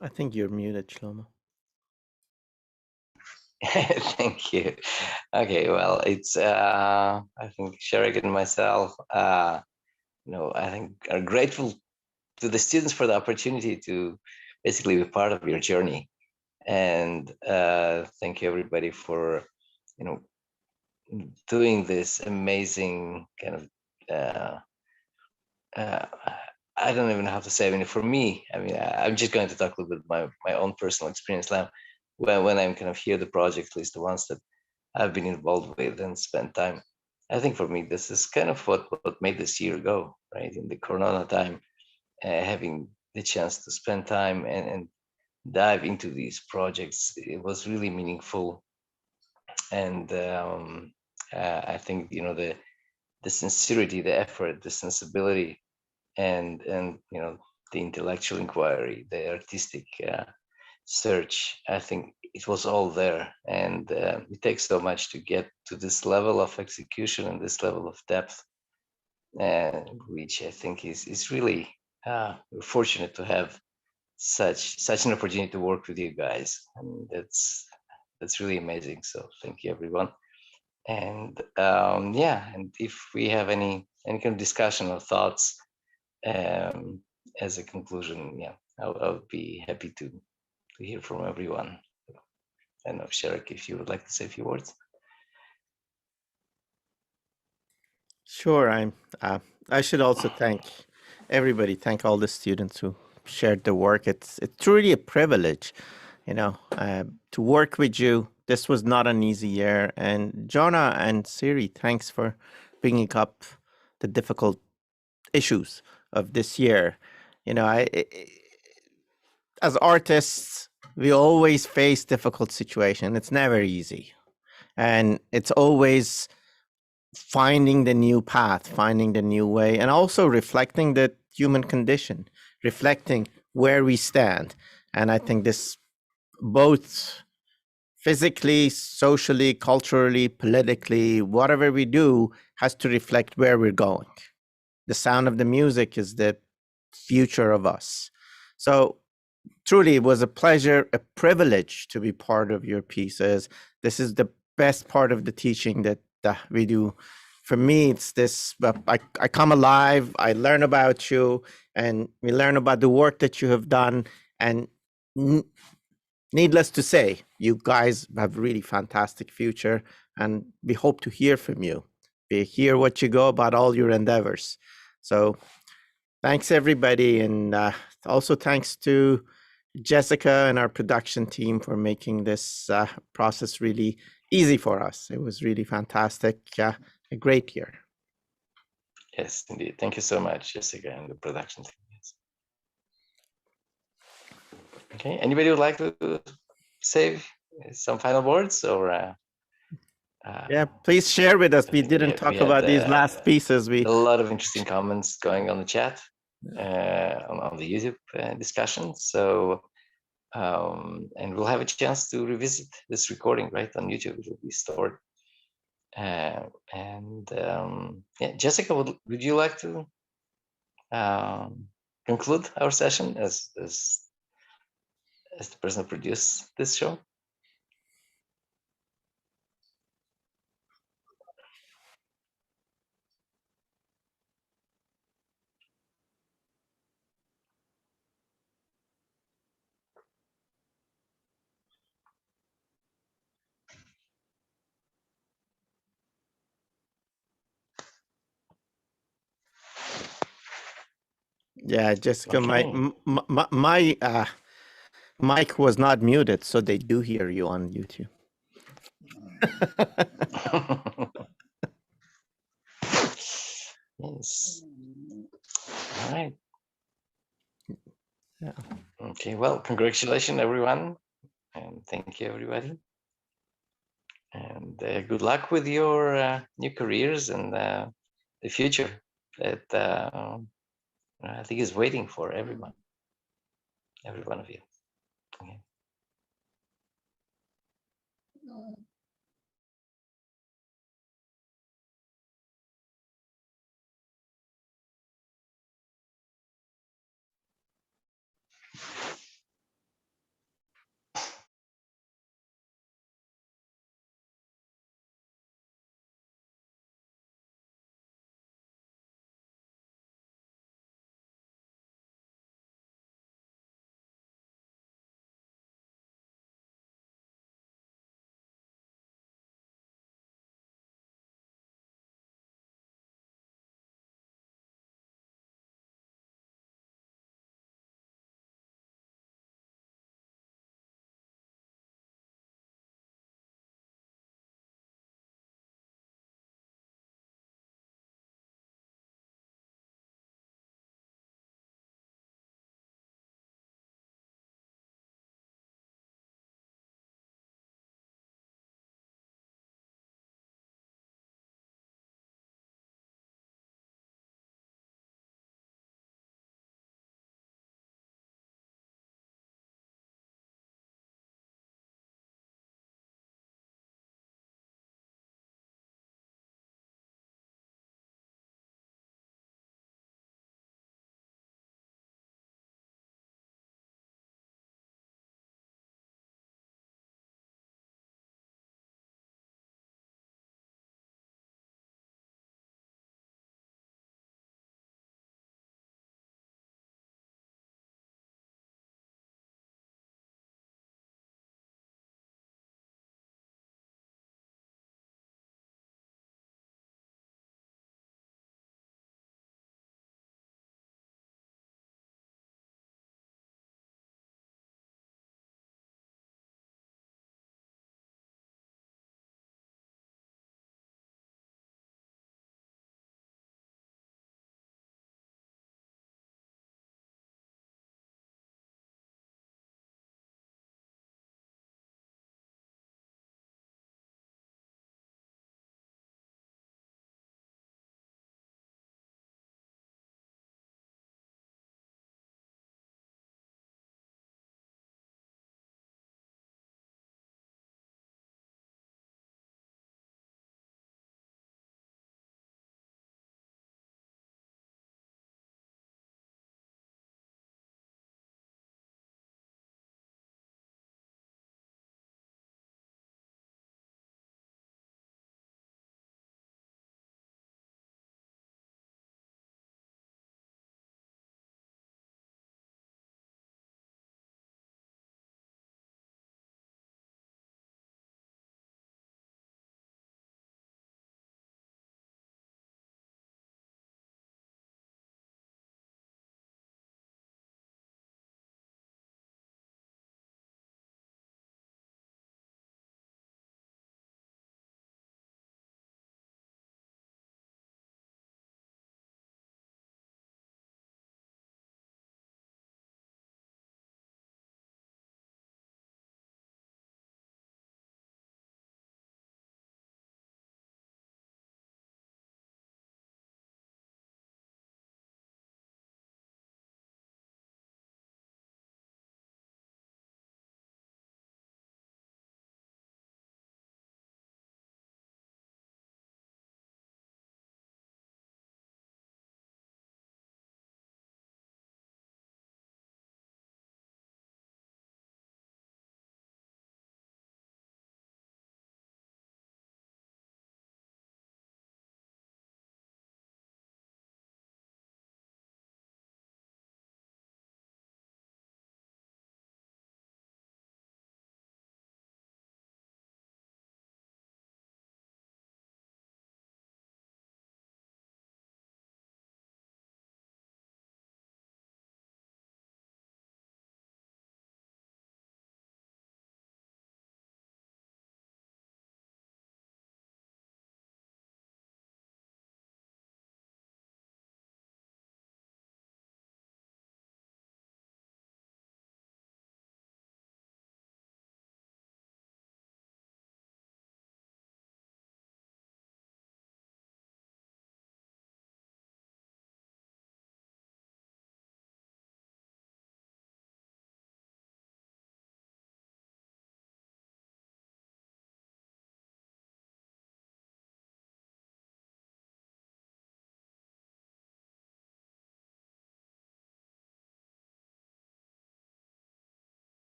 I think you're muted, Shlomo. Thank you. Okay, well, it's I think Sherrick and myself, I think are grateful to the students for the opportunity to basically be part of your journey, and thank you everybody for doing this amazing kind of. I don't even have to say. I mean, for me, I mean, I'm just going to talk a little bit about my own personal experience now. When I'm kind of here, the project, at least the ones that I've been involved with and spent time. I think for me, this is kind of what made this year go, right? In the Corona time, having the chance to spend time and dive into these projects, it was really meaningful. And I think the sincerity, the effort, the sensibility, and the intellectual inquiry, the artistic search. I think it was all there, and it takes so much to get to this level of execution and this level of depth, which I think is really we're fortunate to have such an opportunity to work with you guys. I mean, that's really amazing. So thank you, everyone. And and if we have any kind of discussion or thoughts as a conclusion, I'll be happy to hear from everyone. I don't know, Sherek, if you would like to say a few words. Sure. I should also thank everybody. Thank all the students who shared the work. It's truly a privilege, to work with you. This was not an easy year. And Jonah and Siri, thanks for bringing up the difficult issues of this year. As artists, we always face difficult situations. It's never easy. And it's always finding the new path, finding the new way, and also reflecting the human condition, reflecting where we stand. And I think this both physically, socially, culturally, politically, whatever we do has to reflect where we're going. The sound of the music is the future of us. So truly, it was a pleasure, a privilege to be part of your pieces. This is the best part of the teaching that we do. For me, it's this, I come alive, I learn about you, and we learn about the work that you have done. And needless to say, you guys have really fantastic future, and we hope to hear from you. We hear what you go about all your endeavors. So thanks, everybody. And also thanks to Jessica and our production team for making this process really easy for us. It was really fantastic, a great year. Yes, indeed. Thank you so much, Jessica, and the production team. Yes. Okay, anybody would like to say some final words, or? Yeah, please share with us. We didn't talk about these last pieces. A lot of interesting comments going on the chat, on the YouTube discussion. So, and we'll have a chance to revisit this recording, right, on YouTube. It will be stored. Jessica, would you like to conclude our session as the person who produced this show? Yeah, Jessica, Okay. my mic was not muted, so they do hear you on YouTube. Yes. All right. Yeah. Okay. Well, congratulations, everyone, and thank you, everybody. And good luck with your new careers and the future that I think is waiting for everyone, every one of you. Okay.